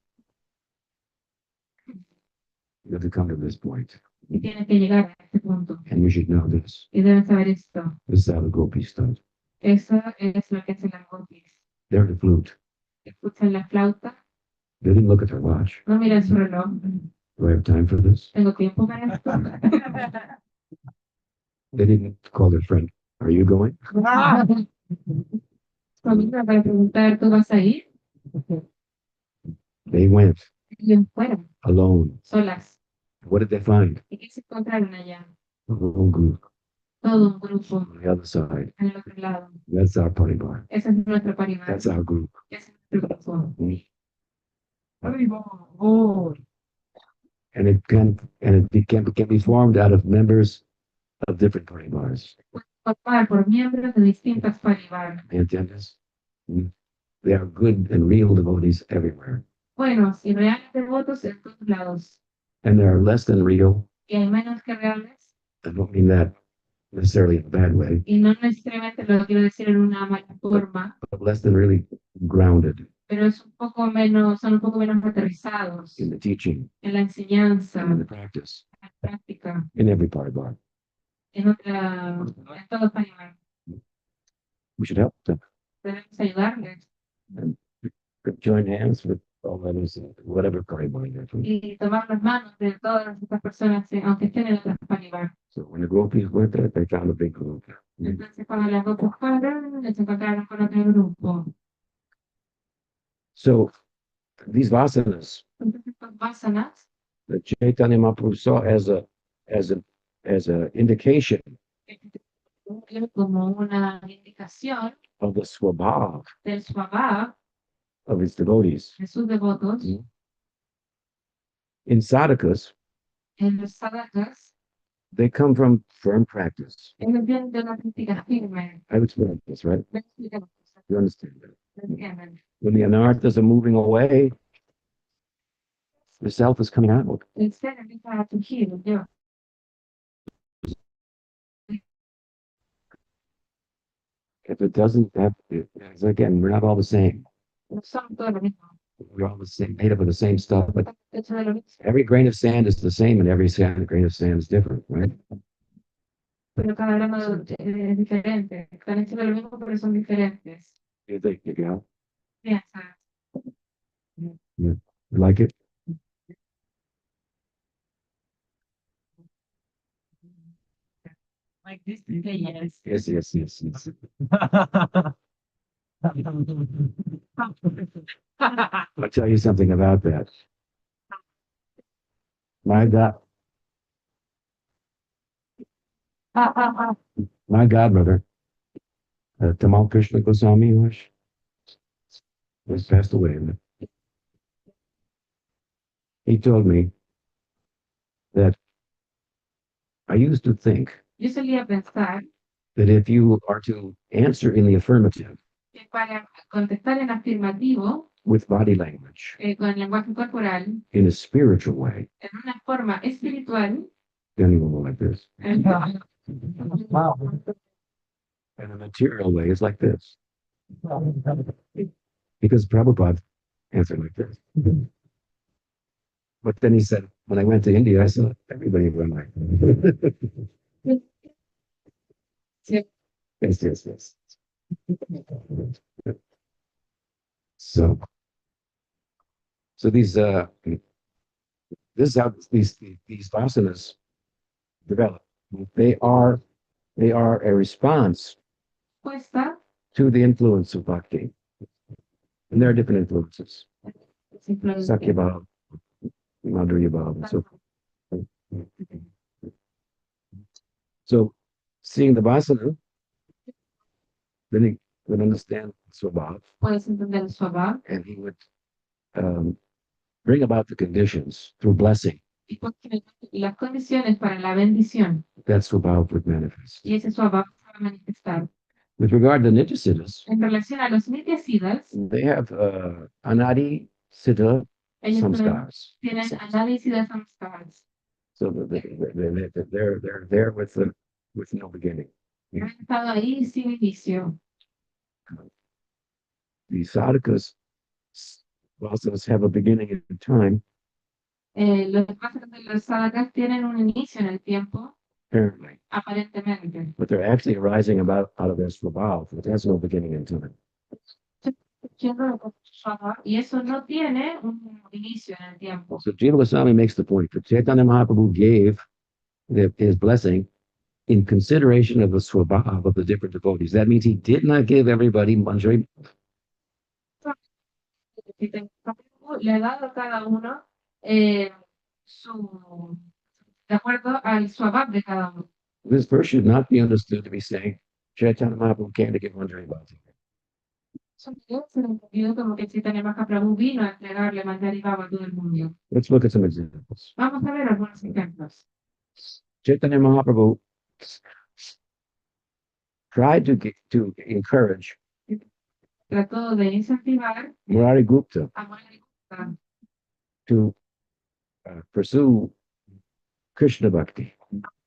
You have to come to this point. Y tienes que llegar a este punto. And you should know this. Y debes saber esto. This is how the gopis start. Eso es lo que hacen las gopis. They're the flute. Escuchan la flauta, They didn't look at their watch. no miran su reloj. Do I have time for this? ¿Tengo tiempo para esto? They didn't call their friend. Are you going? Su amiga para preguntar, ¿tú vas a ir? They went Y ellos fueron, alone. solas. What did they find? ¿Y qué se encontraron allá? A whole group Todo un grupo on the other side. al otro lado. That's our parivar. Ese es nuestro parivar. That's our group. Ese es nuestro grupo. And can be formed out of members of different parivars. Formar por miembros de distintas parivar. ¿Me entiendes? They are good and real devotees everywhere. Buenos y reales devotos en todos lados. And there are less than real. Y hay menos que reales. I don't mean that necessarily in a bad way, Y no necesariamente lo quiero decir en una mala forma, but less than really grounded pero es un poco menos, son un poco menos aterrizados in the teaching en la enseñanza, and in the practice, en la práctica, in every parivar. en todo parivar. We should help them. Debemos ayudarles. Join hands with all that is, whatever Paribhani is. y tomar las manos de todas estas personas, aunque estén en otras Paribhas. So when the gopis went there, they found a big group. Entonces, cuando las dos fueron, se encontraron con otro grupo. So these vasanas, Entonces, estas vasanas, that Chaitanya Mahaprabhu saw as a indication como una indicación of the swabhav del swabhav of his devotees. de sus devotos, In sadhakas, en los sadhakas, they come from firm practice. ellos vienen de una práctica firme. I've explained this, right? You understand that? ¿Entienden? When the anarthas are moving away, the self is coming out. El ser empieza a surgir, yo. If it doesn't have, again, we're not all the same. No somos todos lo mismo. We're all the same, made up of the same stuff, but Estamos hechos de lo mismo. every grain of sand is the same and every grain of sand is different, right? Pero cada grano es diferente. Están hechos de lo mismo, pero son diferentes. You think, you know, Piensa. you like it? Like this, yes. Yes. I'll tell you something about that. My godmother, Tamal Krishna Goswami, was passed away. He told me that I used to think Yo solía pensar that if you are to answer in the affirmative que para contestar en afirmativo, with body language con el lenguaje corporal, in a spiritual way, en una forma espiritual, then you will go like this. Wow. And a material way is like this. Because Prabhupada answered like this. But then he said, when I went to India, I saw everybody went like Sí. yes. So these this is how these vasanas develop. They are a response Respuesta, to the influence of bhakti. And there are different influences. simplemente. Sakya Bhav, Madhurya Bhav, and so forth. So seeing the vasana, then he would understand Swabhav, Puedes entender el swabhav and he would bring about the conditions through blessing y las condiciones para la bendición. that Swabhav would manifest. Y ese swabhav se va a manifestar. With regard to Nityasiddhas, En relación a los nityasiddhas, they have Anadi Siddha ellos Samskars. tienen análisis samskaras. So they're there with no beginning. Han estado ahí sin inicio. The sadhakas vasanas have a beginning in time, Los pájaros de los sadhakas tienen un inicio en el tiempo, apparently, aparentemente. but they're actually arising out of their Swabhav. It has no beginning in time. Y eso no tiene un inicio en el tiempo. So Jiva Goswami makes the point that Chaitanya Mahaprabhu gave his blessing in consideration of the Swabhav of the different devotees. That means he did not give everybody manjari. Le ha dado a cada uno de acuerdo al swabhav de cada uno. This verse should not be understood to be saying Chaitanya Mahaprabhu came to give manjari bhakti. Eso debe ser entendido como que Chaitanya Mahaprabhu vino a entregarle Manjari Baba a todo el mundo. Let's look at some examples. Vamos a ver algunos ejemplos. Chaitanya Mahaprabhu tried to encourage Trató de incentivar Murari Gupta a Murari Gupta to pursue Krishna Bhakti.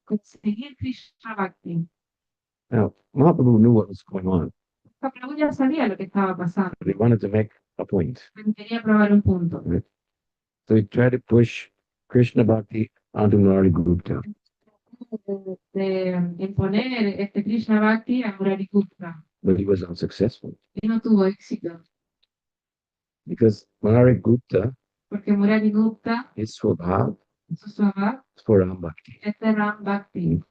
conseguir Krishna Bhakti. Now, Mahaprabhu knew what was going on, Mahaprabhu ya sabía lo que estaba pasando, but he wanted to make a point. pero quería probar un punto. So he tried to push Krishna Bhakti onto Murari Gupta. De imponer este Krishna Bhakti a Murari Gupta. But he was unsuccessful. Y no tuvo éxito. Because Murari Gupta porque Murari Gupta, is Swabhav, su swabha, it's for Ram Bhakti. es de Ram Bhakti.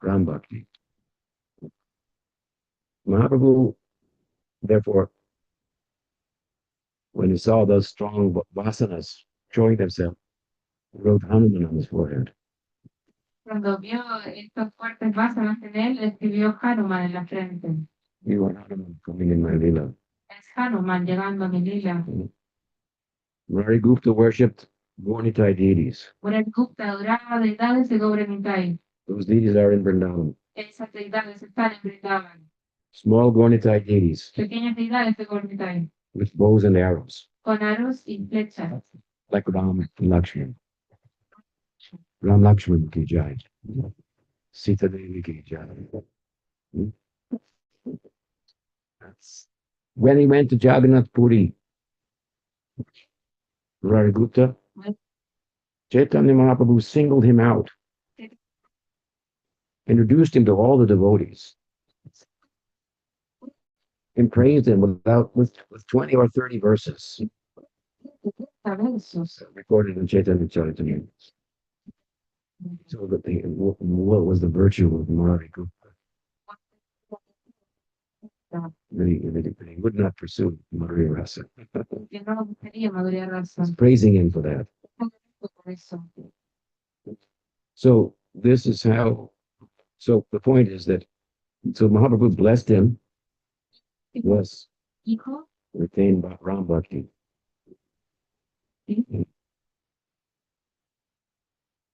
Ram Bhakti. Mahaprabhu, therefore, when he saw those strong vasanas showing themselves, he wrote Hanuman on his forehead. Cuando vio estos fuertes vasanas en él, escribió Hanuman en la frente. You are Hanuman coming in my lila. Es Hanuman llegando a mi lila. Murari Gupta worshipped Gornitai deities. Murari Gupta adoraba deidades de Gauranitai. Those deities are in Vrindavan. Esas deidades están en Vrindavan. Small Gornitai deities Pequeñas deidades de Gauranitai, with bows and arrows, con aros y flechas. like Ram and Lakshman. Ram Lakshman ki jai. Sita Devi ki jai. When he went to Jagannath Puri, Murari Gupta, Chaitanya Mahaprabhu singled him out, introduced him to all the devotees, and praised him with 20 or 30 verses Versos. recorded in Chaitanya Charitamrita. So that what was the virtue of Murari Gupta? That he would not pursue Madhurya Rasa. Que no quería Madhurya Rasa. He's praising him for that. Por eso. So this is how, so the point is that, so Mahaprabhu blessed him, was Hijo, retained by Ram Bhakti.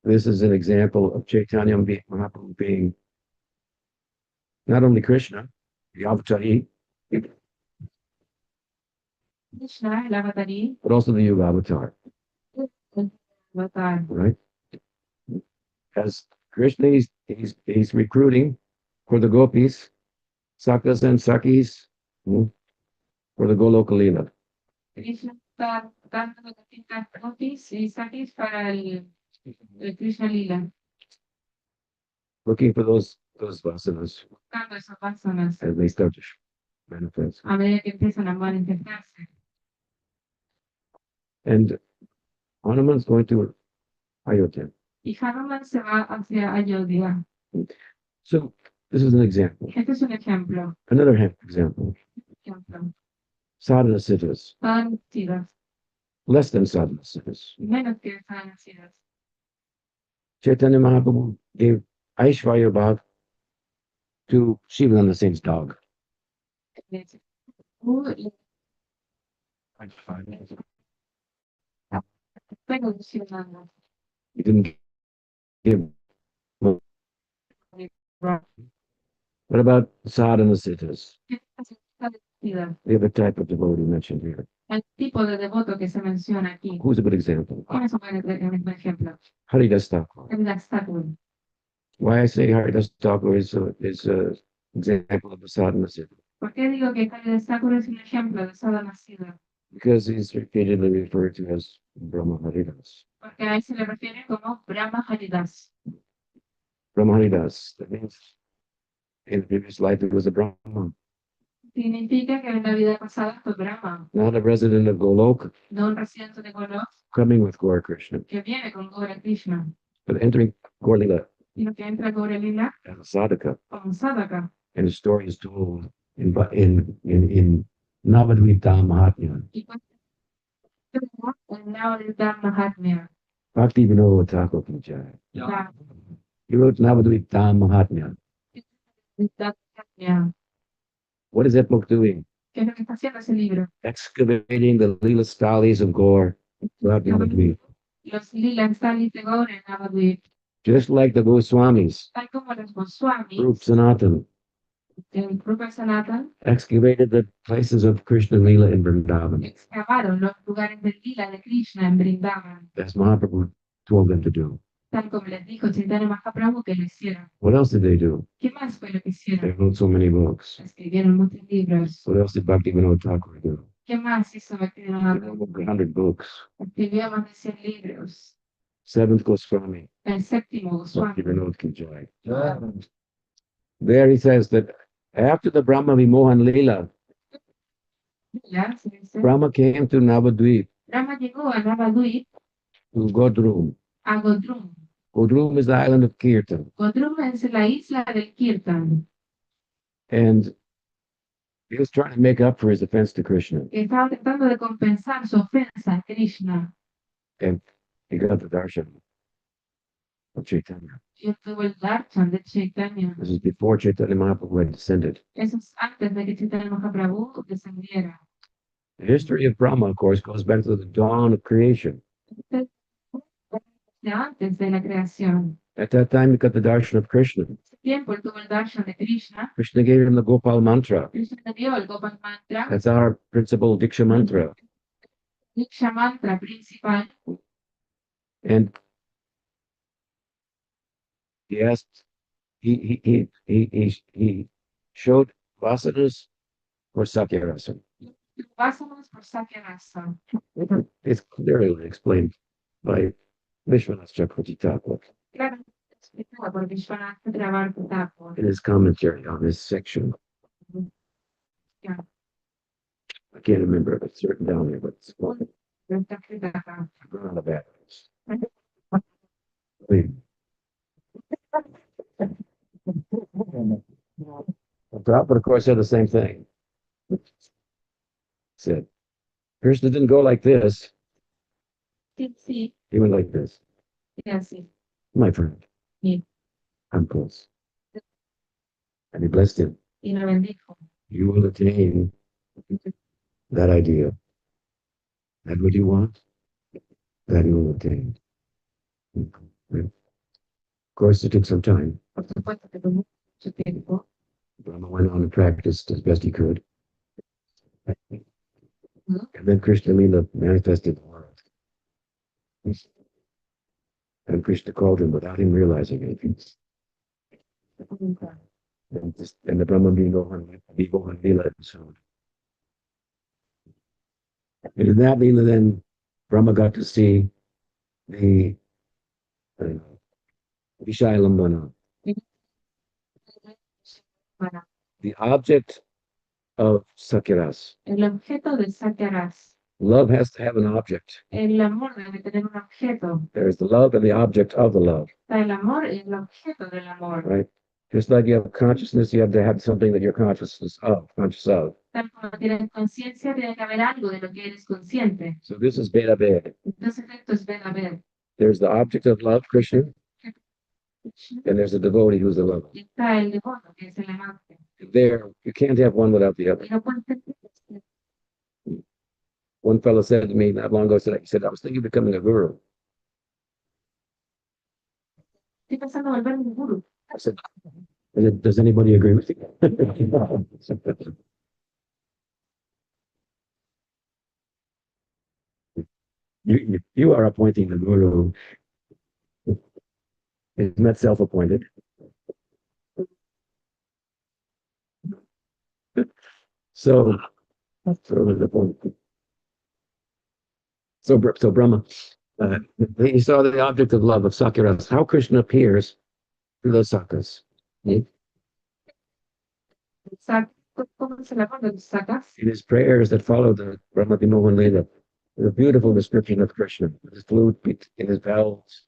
This is an example of Chaitanya Mahaprabhu being not only Krishna, the avatari, Krishna, el avatarí, but also the Yuga avatar, el avatar. right? As Krishna, he's recruiting for the gopis, sakas and sakis, for the Goloka Lila. Krishna está dando distintas gopis y sakis para el Krishna Lila. Looking for those vasanas Buscando esas vasanas as they start to manifest. a medida que empiezan a manifestarse. And Hanuman's going to Ayodhya. Y Hanuman se va hacia Ayodhya. So this is an example. Este es un ejemplo. Another example. Sadhana siddhas, Estaban nacidas, less than sadhana siddhas. menos que estaban nacidas. Chaitanya Mahaprabhu gave Aishwarya Bhav to Shivananda Singh's dog. Tengo que decir nada. He didn't give. What about sadhana siddhas? The other type of devotee mentioned here. El tipo de devoto que se menciona aquí. Who's a good example? ¿Quién es un buen ejemplo? Haridas Thakur. El Thakur. Why I say Haridas Thakur is an example of a sadhana siddha? ¿Por qué digo que Haridas Thakur es un ejemplo de sadhana siddha? Because he's repeatedly referred to as Brahma Haridas. Porque a él se le refiere como Brahma Haridas. Brahma Haridas. That means in the previous life it was a Brahma. Significa que en la vida pasada fue Brahma, Not a resident of Golok, no un residente de Golok coming with Gaura Krishna, que viene con Gaura Krishna, but entering Gaur Lila sino que entra Gaura Lila as a sadhaka. como sadhaka. And the story is told in Navadvita Mahatmya. Y cuenta el Navadvita Mahatmya. Bhakti Vinod Thakur ki jai. He wrote Navadvita Mahatmya. Mahatmya. What is that book doing? ¿Qué es lo que está haciendo ese libro? Excavating the Lila Stalis of Gaur throughout Navadvip. Los Lilas Stalis de Gaura en Navadvip, Just like the Goswamis, tal como los Goswamis, Rup Sanatan, el Rupa Sanatan, excavated the places of Krishna Lila in Vrindavan, excavaron los lugares del Lila de Krishna en Vrindavan, as Mahaprabhu told them to do. tal como les dijo Chaitanya Mahaprabhu que lo hicieron. What else did they do? ¿Qué más fue lo que They hicieron? wrote so many books. Escribieron muchos libros. What else did Bhakti Vinod Thakur do? ¿Qué más hizo Bhaktivinoda He Thakur? wrote 100 books. Escribió más de 100 libros. Seventh Goswami, El séptimo Goswami. Bhakti Vinod ki jai. There he says that after the Brahma Vimohan Lila, Ya, se dice. Brahma came to Navadvip, Brahma llegó a Navadvip, to Godrum. a Godrum. Godrum is the island of Kirtan. Godrum es la isla del Kirtan. And he was trying to make up for his offense to Krishna. Estaba tratando de compensar su ofensa a Krishna. And he got the darshan of Chaitanya. Y obtuvo el darshan de Chaitanya. This is before Chaitanya Mahaprabhu had descended. Eso es antes de que Chaitanya Mahaprabhu descendiera. The history of Brahma, of course, goes back to the dawn of creation. De antes de la creación. At that time, he got the darshan of Krishna. En ese tiempo él tuvo el darshan de Krishna. Krishna gave him the Gopal mantra. Krishna le dio el Gopal mantra. That's our principal Diksha mantra. Diksha mantra principal. And he asked, he showed vasanas for Sakyarasa. Vásanas por Sakyarasa. It's clearly explained by Vishwanath Chakravarti Thakur Claro, explicado por Vishwanath Chakravarti Thakur. in his commentary on this section. Yeah. I can't remember if it's written down here, but it's one Está escrito acá. on the back. Wait. Prabhupada, of course, said the same thing. Said, Krishna didn't go like this. Sí, sí, He went like this. sí, así. My friend. Yeah. I'm close. And he blessed him. Y lo bendijo. You will attain that idea. That what you want, that you will attain. Of course, it took some time. Por supuesto que tomó mucho tiempo. Brahma went on and practiced as best he could. And then Krishna Lila manifested the world. And Krishna called him without him realizing anything. And the Brahma Vimohan Lila ensued. And in that Lila, then Brahma got to see the Vishayalambana, Bueno, the object of Sakyaras. el objeto de Sakyarasa. Love has to have an object. El amor debe tener un objeto. There's the love and the object of the love, Está el amor y el objeto del amor. right? Just like you have consciousness, you have to have something that you're conscious of. Tal como tienes conciencia, tiene que haber algo de lo que eres consciente. So this is Veda Ved. Entonces esto es ver a ver. There's the object of love, Krishna, and there's the devotee who's the lover. Y está el devoto, que es el amante. There, you can't have one without the other. Y no puede ser. One fellow said to me not long ago, he said, I was thinking of becoming a guru. Estoy pensando en volverme un guru. I said, does anybody agree with you? You are appointing the guru. It's not self-appointed. So Brahma, he saw the object of love of Sakyaras, how Krishna appears to those Sakas. ¿Cómo es el amor de los sacas? In his prayers that follow the Brahma Vimohan Lila, the beautiful description of Krishna, with his flute in his bells,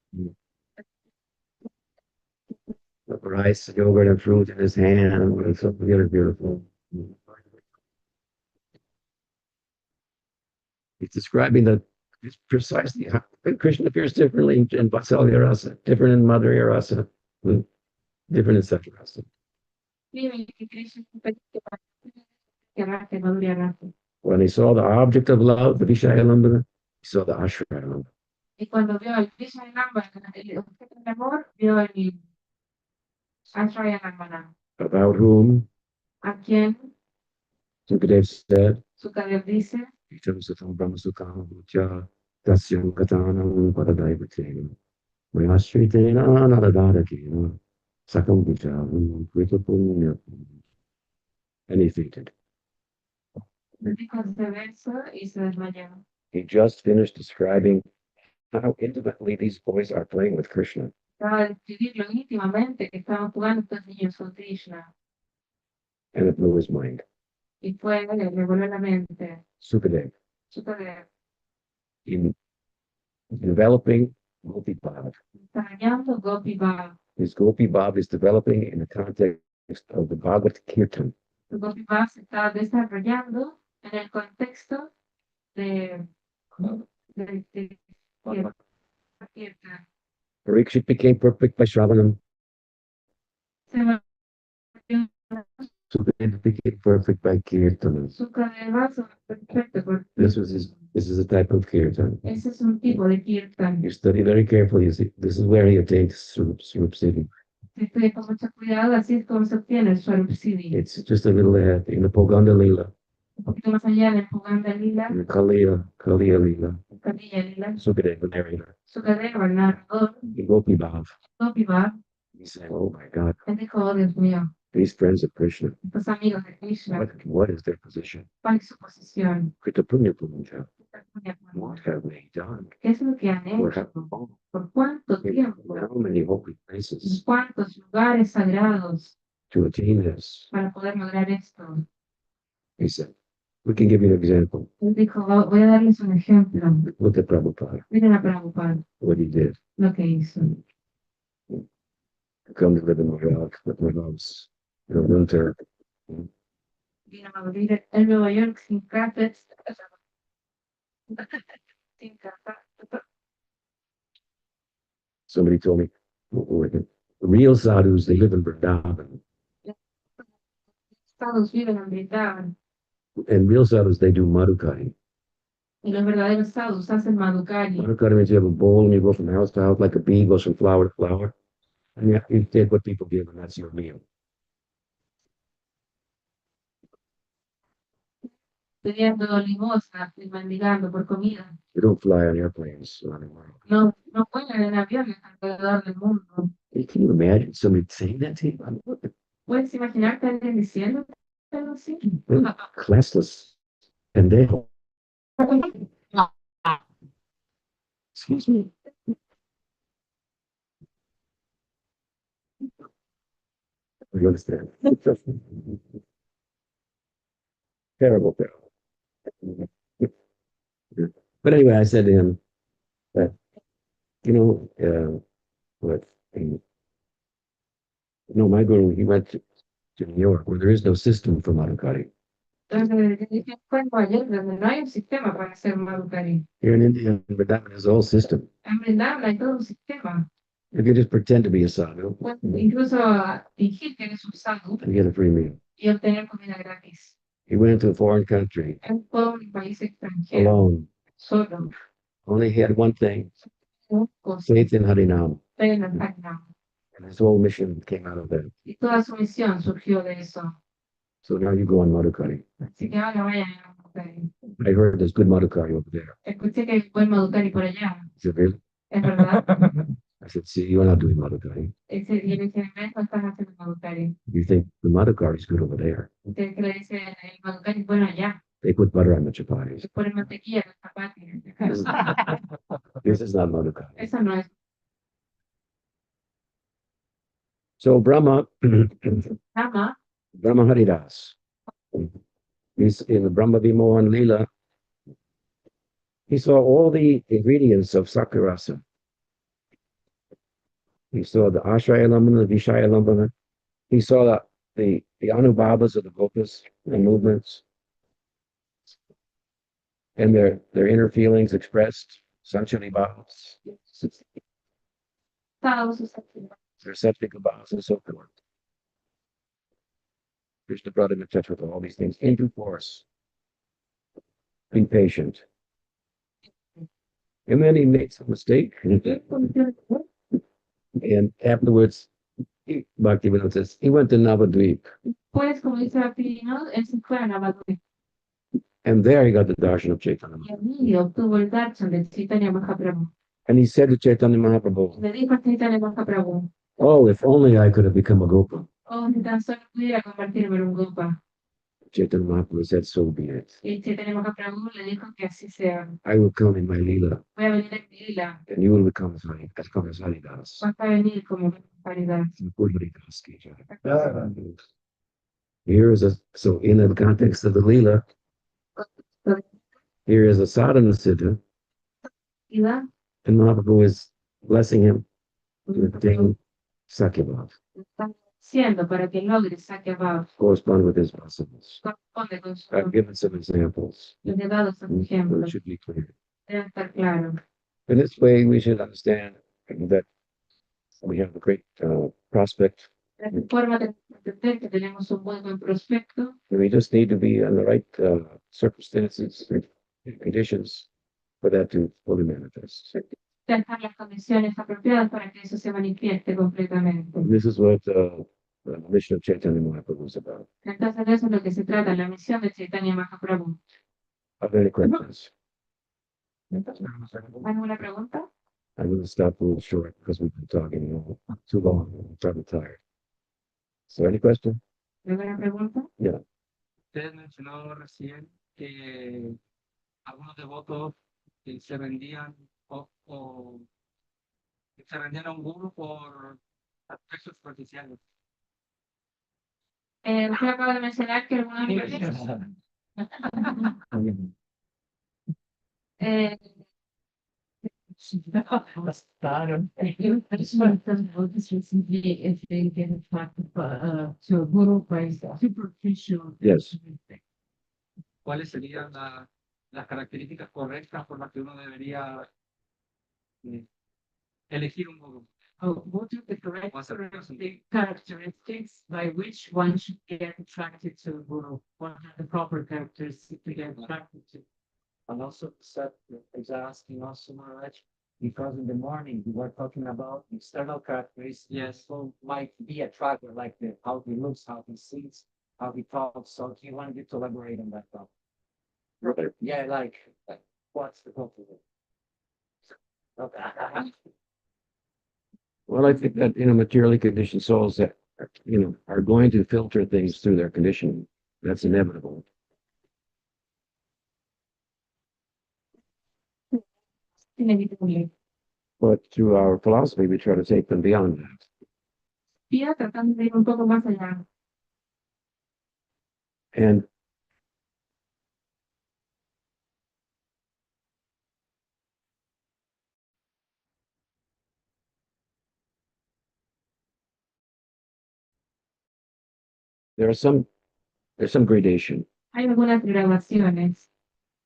the rice, yogurt, and fruit in his hand. It's so really beautiful. He's describing that it's precisely how Krishna appears differently in Vatsalya Rasa, different in Madhurya Rasa, different in Satyarasa. When he saw the object of love, the Vishayalambana, he saw the Ashrayalambana. Y cuando vio el Vishayanambana, el objeto del amor, vio el Ashrayanambana. About whom, A quien Sukadev said, Sukadev dice, Itam Satam Brahma Sukam Bhutya Tasyam Katanam Paradaivatena Mayashritena Naradadakena Sakam Bhutam Kritapunya. And he fainted. dijo ese verso y se desmayó. He just finished describing how intimately these boys are playing with Krishna. Acaba de describirlo íntimamente que estaban jugando estos niños con Krishna. And it blew his mind. Y fue, le voló la mente. Sukadev, Súper in developing Gopi Bhav. extrañando Gopi Bhav. His Gopi Bhav is developing in the context of the Bhagavad Kirtan. El Gopi Bhav se está desarrollando en el contexto de, de Kirtan. Parikshit became perfect by Shravanam. Se volvió Sukadev became perfect by Kirtan. Sukadeva perfecto porque This is a type of Kirtan. ese es un tipo de Kirtan. You study very carefully. You see, this is where he attains Swarup Siddhi. Si estudia con mucho cuidado, así es como se obtiene el Swarup Siddhi. It's just a little ahead in the Poganda Lila, Un poquito más allá del Puganda Lila, in the Kaliya Lila, Kaliya Lila, Sukadeva narrator, Sukadeva, el narrador, in Gopi Bhav. Gopi Bhav, He's saying, oh my God, él dijo, oh Dios mío, these friends of Krishna, estos amigos de Krishna, what is their position? ¿cuál es su posición? Krita Punya Punya, what have they done? ¿Qué es lo que han Or hecho? have done? ¿Por cuánto In tiempo? how many holy ¿En places cuántos lugares sagrados to attain this? para poder lograr esto? He said, we can give you an example. Él dijo, voy a darles un ejemplo. Look at Prabhupada, Miren a Prabhupada, what he did. lo que hizo. Come to live in Maharaj, in the winter. Vino a vivir en Nueva York sin carpets, sin carpet. Somebody told me, real sadhus, they live in Vrindavan. Estados viven en Brindavan And real sadhus, they do madhukari. y los verdaderos sadhus hacen madhukari. Madhukari means you have a bowl and you go from house to house like a bee goes from flower to flower. And you take what people give and that's your meal. Pidiendo limosna y mendigando por comida. You don't fly on airplanes around the world. No, no vuelan en aviones alrededor del mundo. Hey, can you imagine somebody saying that to you? I mean, what the ¿Puedes imaginarte a alguien diciendo algo así? classless pendejo. Excuse me. You understand? Terrible, terrible. But anyway, I said to him that, my guru, he went to New York where there is no system for madhukari. Entonces yo dije, fue en Nueva York donde no hay un sistema para hacer madhukari. Here in India, Vrindavan has a whole system. En Brindavan hay todo un sistema. If you just pretend to be a sadhu, Puedes incluso fingir que eres un sadhu you get a free meal. y obtener comida gratis. He went into a foreign country Él fue a un país extranjero, alone. solo, Only he had one thing, con faith in Harinam. fe en el Harinam. And his whole mission came out of that. Y toda su misión surgió de eso. So now you go on madhukari. Así que ahora vayan a madhukari. I heard there's good madhukari over there. Escuché que hay buen madhukari por allá. He said, really? ¿Es verdad? I said, see, you're not doing madhukari. Y le dice, ven, no estás haciendo madhukari. You think the madhukari is good over there. Ustedes que le dicen, el madhukari es bueno allá. They put butter on the chapatis. Se pone mantequilla en los zapatos. This is not madhukari. Eso no es. So Brahma, Ama, Brahma Haridas, he's in the Brahma Vimohan Leela. He saw all the ingredients of Sakurasa. He saw the Ashraya Lambana, the Vishaya Lambana. He saw the Anubhavas of the Gopas and movements and their inner feelings expressed, Sanchari Bhavas, todos sus actividades. their Satvika Bhavas, and so forth. Krishna brought him in touch with all these things in due course. Be patient. And then he made some mistake. And afterwards, Bhaktivinoda says, he went to Navadvip. Pues, como dice Bhaktivinoda, él se fue a Navadvip. And there he got the darshan of Chaitanya. Y allí obtuvo el darshan de Chaitanya Mahaprabhu. And he said to Chaitanya Mahaprabhu, Le dijo a Chaitanya Mahaprabhu, oh, if only I could have become a Gopa. oh, si tan solo pudiera convertirme en un gopa. Chaitanya Mahaprabhu said, so be it. Y Chaitanya Mahaprabhu le dijo que así sea. I will come in my Leela, Voy a venir en mi lila, and you will become as Haridas. vas a venir como caridad. Puri Haridas ki jai. Here is so in the context of the Leela, here is a sadhana siddha, Ida, and Mahaprabhu is blessing him to attain Sakyabhav, está haciendo para que logre Sakyabhav, correspond with his blessings. corresponde con su I've given some examples. les he dado estos So it ejemplos, should be clear. debe estar claro. In this way, we should understand that we have a great prospect. De esta forma tenemos que entender que tenemos un buen prospecto, We just need to be in the right circumstances and conditions for that to fully manifest. dejar las condiciones apropiadas para que eso se manifieste completamente. This is what the mission of Chaitanya Mahaprabhu is about. Entonces, de eso es lo que se trata, la misión de Chaitanya Mahaprabhu. Are there any questions? ¿Alguna pregunta? I'm going to stop a little short because we've been talking too long. I'm probably tired. So, any question? ¿Alguna pregunta? Usted mencionó recién que algunos devotos que se rendían o que se rendían a un guru por aspectos superficiales. Usted acaba de mencionar que algunas veces eh, Yes. ¿Cuáles serían las características correctas por las que uno debería elegir un guru? What are the correct O acercarse? characteristics by which one should get attracted to a guru? What are the proper characteristics to get attracted to? And also set is asking also Maharaj, because in the morning we were talking about external characteristics. Yes. So might be attractive, like how he looks, how he sings, how he talks. So he wanted you to elaborate on that topic. Right. Yeah, like what's the topic? Okay. Well, I think that, materially conditioned souls that, are going to filter things through their conditioning. That's inevitable. inevitable. But through our philosophy, we try to take them beyond that. Pida tratando de ir un poco más allá. And there's some gradation Hay algunas graduaciones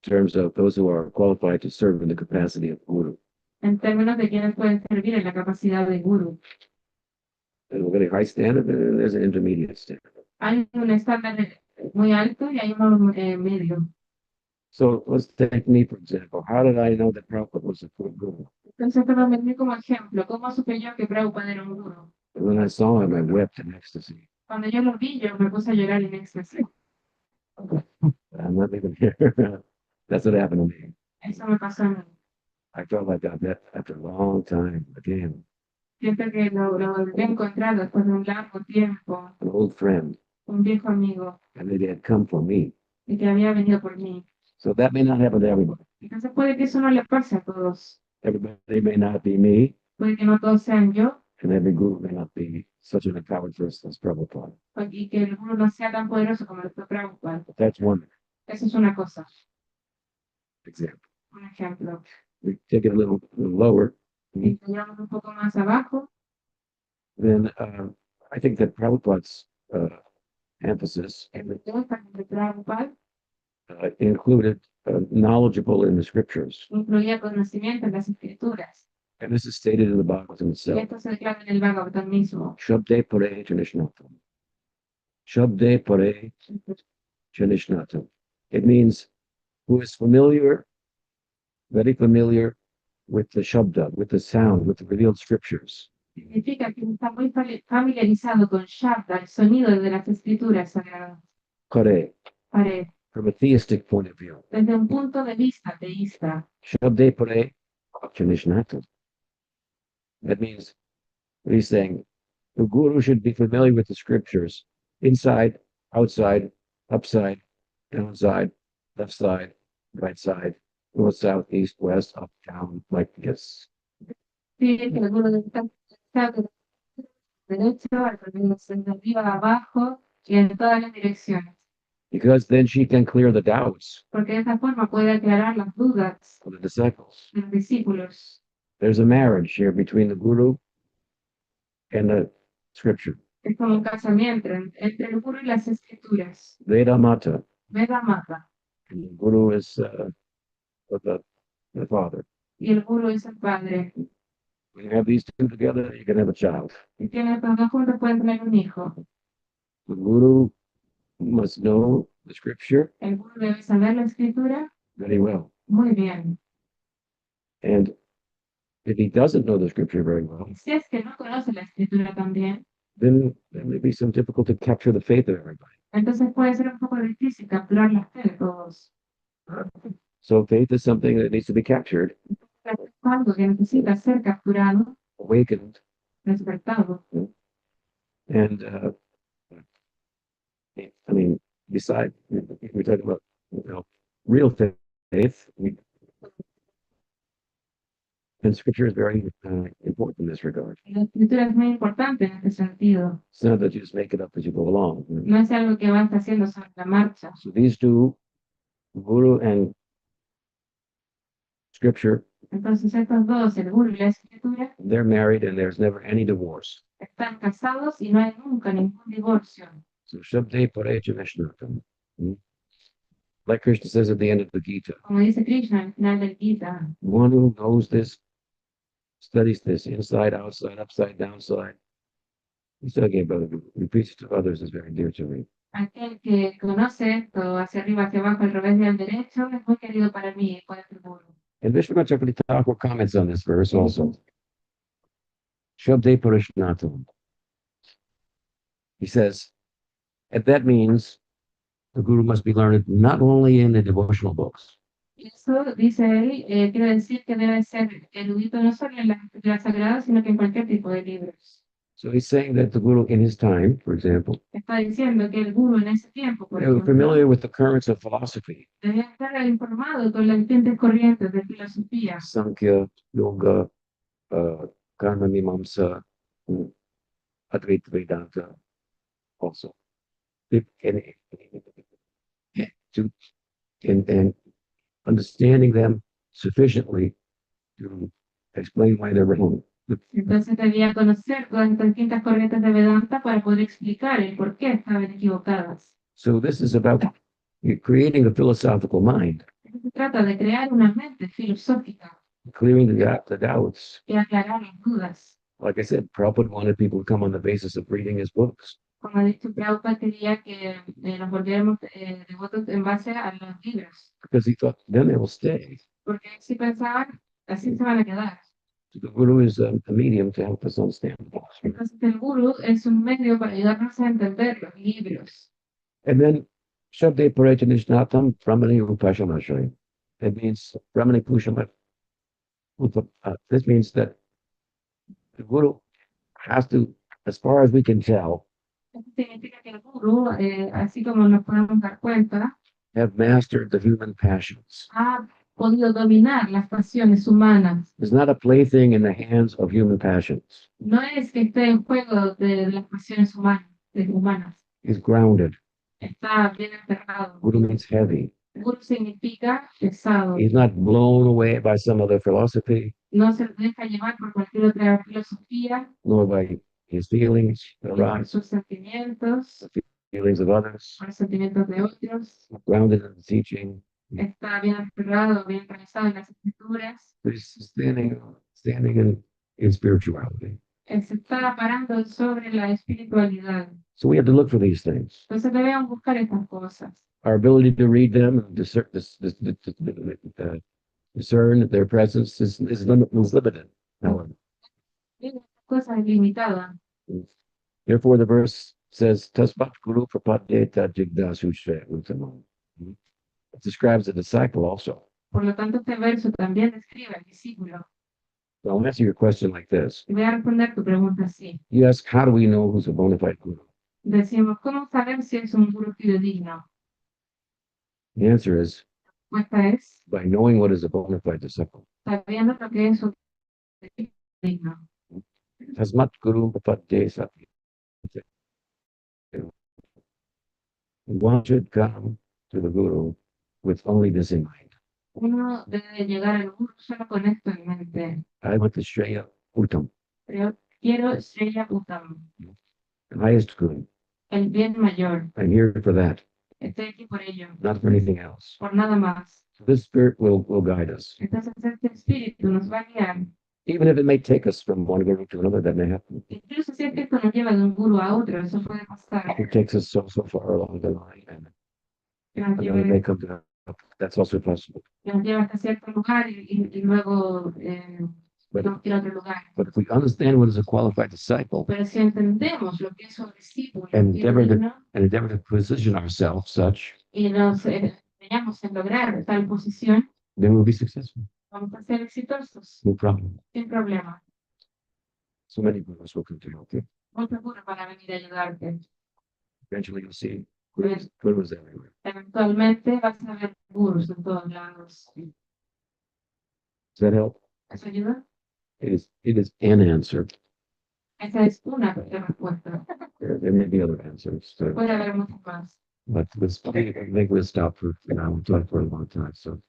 in terms of those who are qualified to serve in the capacity of guru. en términos de quienes pueden servir en la capacidad de guru. There's a very high standard and there's an intermediate standard. Hay un estándar muy alto y hay uno medio. So let's take me, for example. How did I know that Prabhupada was a good guru? Entonces, esto lo metí como ejemplo. ¿Cómo supe yo que Prabhupada era un guru? And when I saw him, I wept in ecstasy. Cuando yo lo vi, yo me puse a llorar en éxtasis. I'm not even here. That's what happened to me. Eso me pasó a mí. I felt like I met after a long time again, Siento que lo volví a encontrar después de un largo tiempo, an old friend, un viejo amigo, and they had come for me. y que había venido por mí. So that may not happen to everybody. Entonces puede que eso no le pase a todos. Everybody may not be me, Puede que no todos sean yo, and every guru may not be such an empowered person as Prabhupada. y que el guru no sea tan poderoso como el Prabhupada. But that's one Eso es una cosa, example. un ejemplo. We take it a little lower. Si llevamos un poco más abajo, Then I think that Prabhupada's emphasis el Prabhupada included knowledgeable in the scriptures. incluía conocimiento en las escrituras. And this is stated in the Bhagavatam Y itself. esto se declara en el Bhagavatam mismo. Shabde pare janishnatam. Shabde pare janishnatam. It means who is familiar, very familiar with the Shabda, with the sound, with the revealed scriptures. Significa que está muy familiarizado con Shabda, el sonido de las escrituras sagradas. Pare, Pare, from a theistic point of view. desde un punto de vista teísta. Shabde pare janishnatam. That means, what he's saying, the guru should be familiar with the scriptures, inside, outside, upside, downside, left side, right side, north, south, east, west, up, down, like this. Sí, que el guru está de derecho, al revés, de arriba a abajo, y en todas las direcciones, because then she can clear the doubts porque de esa forma puede aclarar las dudas of the disciples. de los discípulos. There's a marriage here between the guru and the scripture. Es como un casamiento entre el guru y las escrituras. Veda Mata. Veda mata, And the guru is the father. y el guru es el padre. When you have these two together, you can have a child. Si tienen estos dos juntos, pueden tener un hijo. The guru must know the scripture El guru debe saber la escritura very well. muy bien. And if he doesn't know the scripture very well, Si es que no conoce la escritura también, then there may be some difficulty to capture the faith of everybody. entonces puede ser un poco difícil capturar la fe de todos. So faith is something that needs to be captured, Es algo que necesita ser capturado, awakened, despertado. and I mean, besides, we're talking about real faith. And scripture is very important in this regard. La escritura es muy importante en este sentido. It's not that you just make it up as you go along. No es algo que vas haciendo sobre la marcha. So these two, guru and scripture, Entonces estos dos, el guru y la escritura, they're married and there's never any divorce. están casados y no hay nunca ningún divorcio. So Shabde Parecha Vishnatam. Like Krishna says at the end of the Gita, Como dice Krishna al final del Gita, one who knows this, studies this inside, outside, upside, downside. He's talking about it, repeats it to others is very dear to me. aquel que conoce esto hacia arriba, hacia abajo, al revés y al derecho, es muy querido para mí y para el guru. And Vishwanath Chakravarti Thakur comments on this verse also. Shabde Parishnatam. He says, and that means the guru must be learned not only in the devotional books, Y eso, dice él, quiere decir que debe ser erudito no solo en las sagradas, sino que en cualquier tipo de libros. so he's saying that the guru in his time, for example, Está diciendo que el guru en ese tiempo, por they were ejemplo, familiar with the currents of philosophy, debía estar informado con las distintas corrientes de filosofía, Sankhya, Yoga, Karma Mimamsa, Advaita Vedanta, also. And understanding them sufficiently to explain why they're wrong. entonces debía conocer todas estas distintas corrientes de Vedanta para poder explicar el por qué estaban equivocadas. So this is about creating a philosophical mind, Esto se trata de crear una mente filosófica clearing the doubts. y aclarar las dudas. Like I said, Prabhupada wanted people to come on the basis of reading his books. Como ha dicho Prabhupada, quería que nos volviéramos devotos en base a los libros, Because he thought then they will stay. porque si pensaban, así se van a quedar. So the guru is a medium to help us understand the books. Entonces el guru es un medio para ayudarnos a entender los libros. And then Shabde Parajanishnatam Brahmani Upashamashray. It means Brahmani Pushama. This means that the guru has to, as far as we can tell, Esto significa que el guru, así como nos podemos dar cuenta, have mastered the human passions. ha podido dominar las pasiones humanas. Is not a plaything in the hands of human passions. No es que esté en juego de las pasiones humanas. He's grounded. Está bien enterrado. Guru means heavy. Guru significa pesado. He's not blown away by some other philosophy, No se deja llevar por cualquier otra filosofía, nor by his feelings, ni por around sus sentimientos, feelings of others. por los sentimientos de otros. Grounded in the teaching. Está bien enterrado, bien enraizado en las escrituras. He's standing in spirituality. Se está parando sobre la espiritualidad. So we have to look for these things. Entonces debemos buscar estas cosas. Our ability to read them and discern their presence is limited. However, Estas cosas limitadas. therefore, the verse says, "Tasmat guru prapadeta jigdasu shve uttamam." It describes the disciple also. Por lo tanto, este verso también describe al discípulo. So I'll answer your question like this. Y voy a responder tu pregunta así. You ask, how do we know who's a bona fide guru? Decimos, ¿cómo saber si es un gurú fidedigno? The answer is La respuesta es, by knowing what is a bona fide disciple. sabiendo lo que es un gurú fidedigno. Tasmat guru prapadeta. One should come to the Guru with only this in mind. Uno debe llegar al guru solo con esto en mente. I want the Shreya Uttam, Pero quiero Shreya Uttam, the highest good. el bien mayor. I'm here for that, Estoy aquí por ello, not for anything else. por nada más. This spirit will guide us. Entonces este espíritu nos va a guiar. Even if it may take us from one guru to another, that may happen. Incluso si es que esto nos lleva de un guru a otro, eso puede pasar. It takes us so far along the line, and Que nos another may lleve, come to that's also possible. que nos lleva hasta cierto lugar y luego But, tenemos que ir a otro lugar. but if we understand what is a qualified disciple Pero si entendemos lo que es un discípulo And endeavor to- genuino and endeavor to position ourselves such, y nos empeñamos en lograr tal posición, then we'll be successful. vamos a ser exitosos, No problem. sin problema. So many gurus will come to help you. Muchos gurús van a venir a ayudarte. Eventually you'll see gurus everywhere. Eventualmente vas a ver gurús en todos lados. Does that help? ¿Eso ayuda? It is an answer. Esa es una respuesta. There may be other answers, Puede haber muchas más. but I think we'll stop for now. We've talked for a long time, so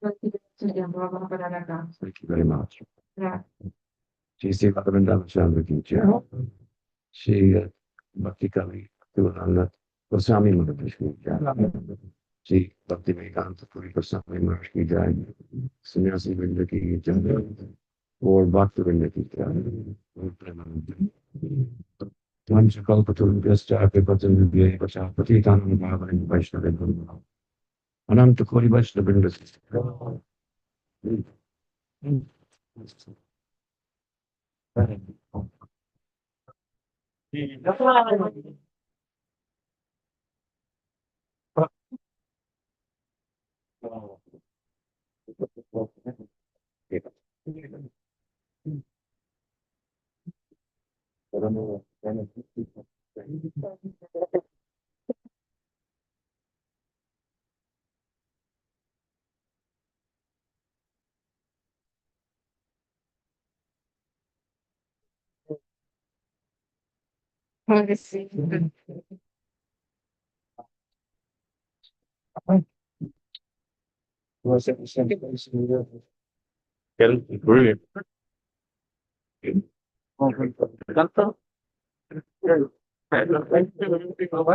Mucho tiempo, vamos a parar acá. thank you very much. Gracias. G.C. Bhaktivinoda Chandra Ki Jai. Shri Bhakti Kali Devananda Goswami Maharaj Ki Jai. Shri Bhakti Vedanta Puri Goswami Maharaj Ki Jai. Sannyasi Vrinda Ki Jai. Or Bhakti Vrinda Ki Jai. Or Premananda. Kalpatul Vyascha Pipatan Vya Pacha Patitan Bhavaran Vaishnava Brahma. Ananta Kori Vaishnava Vrinda. Brilliant.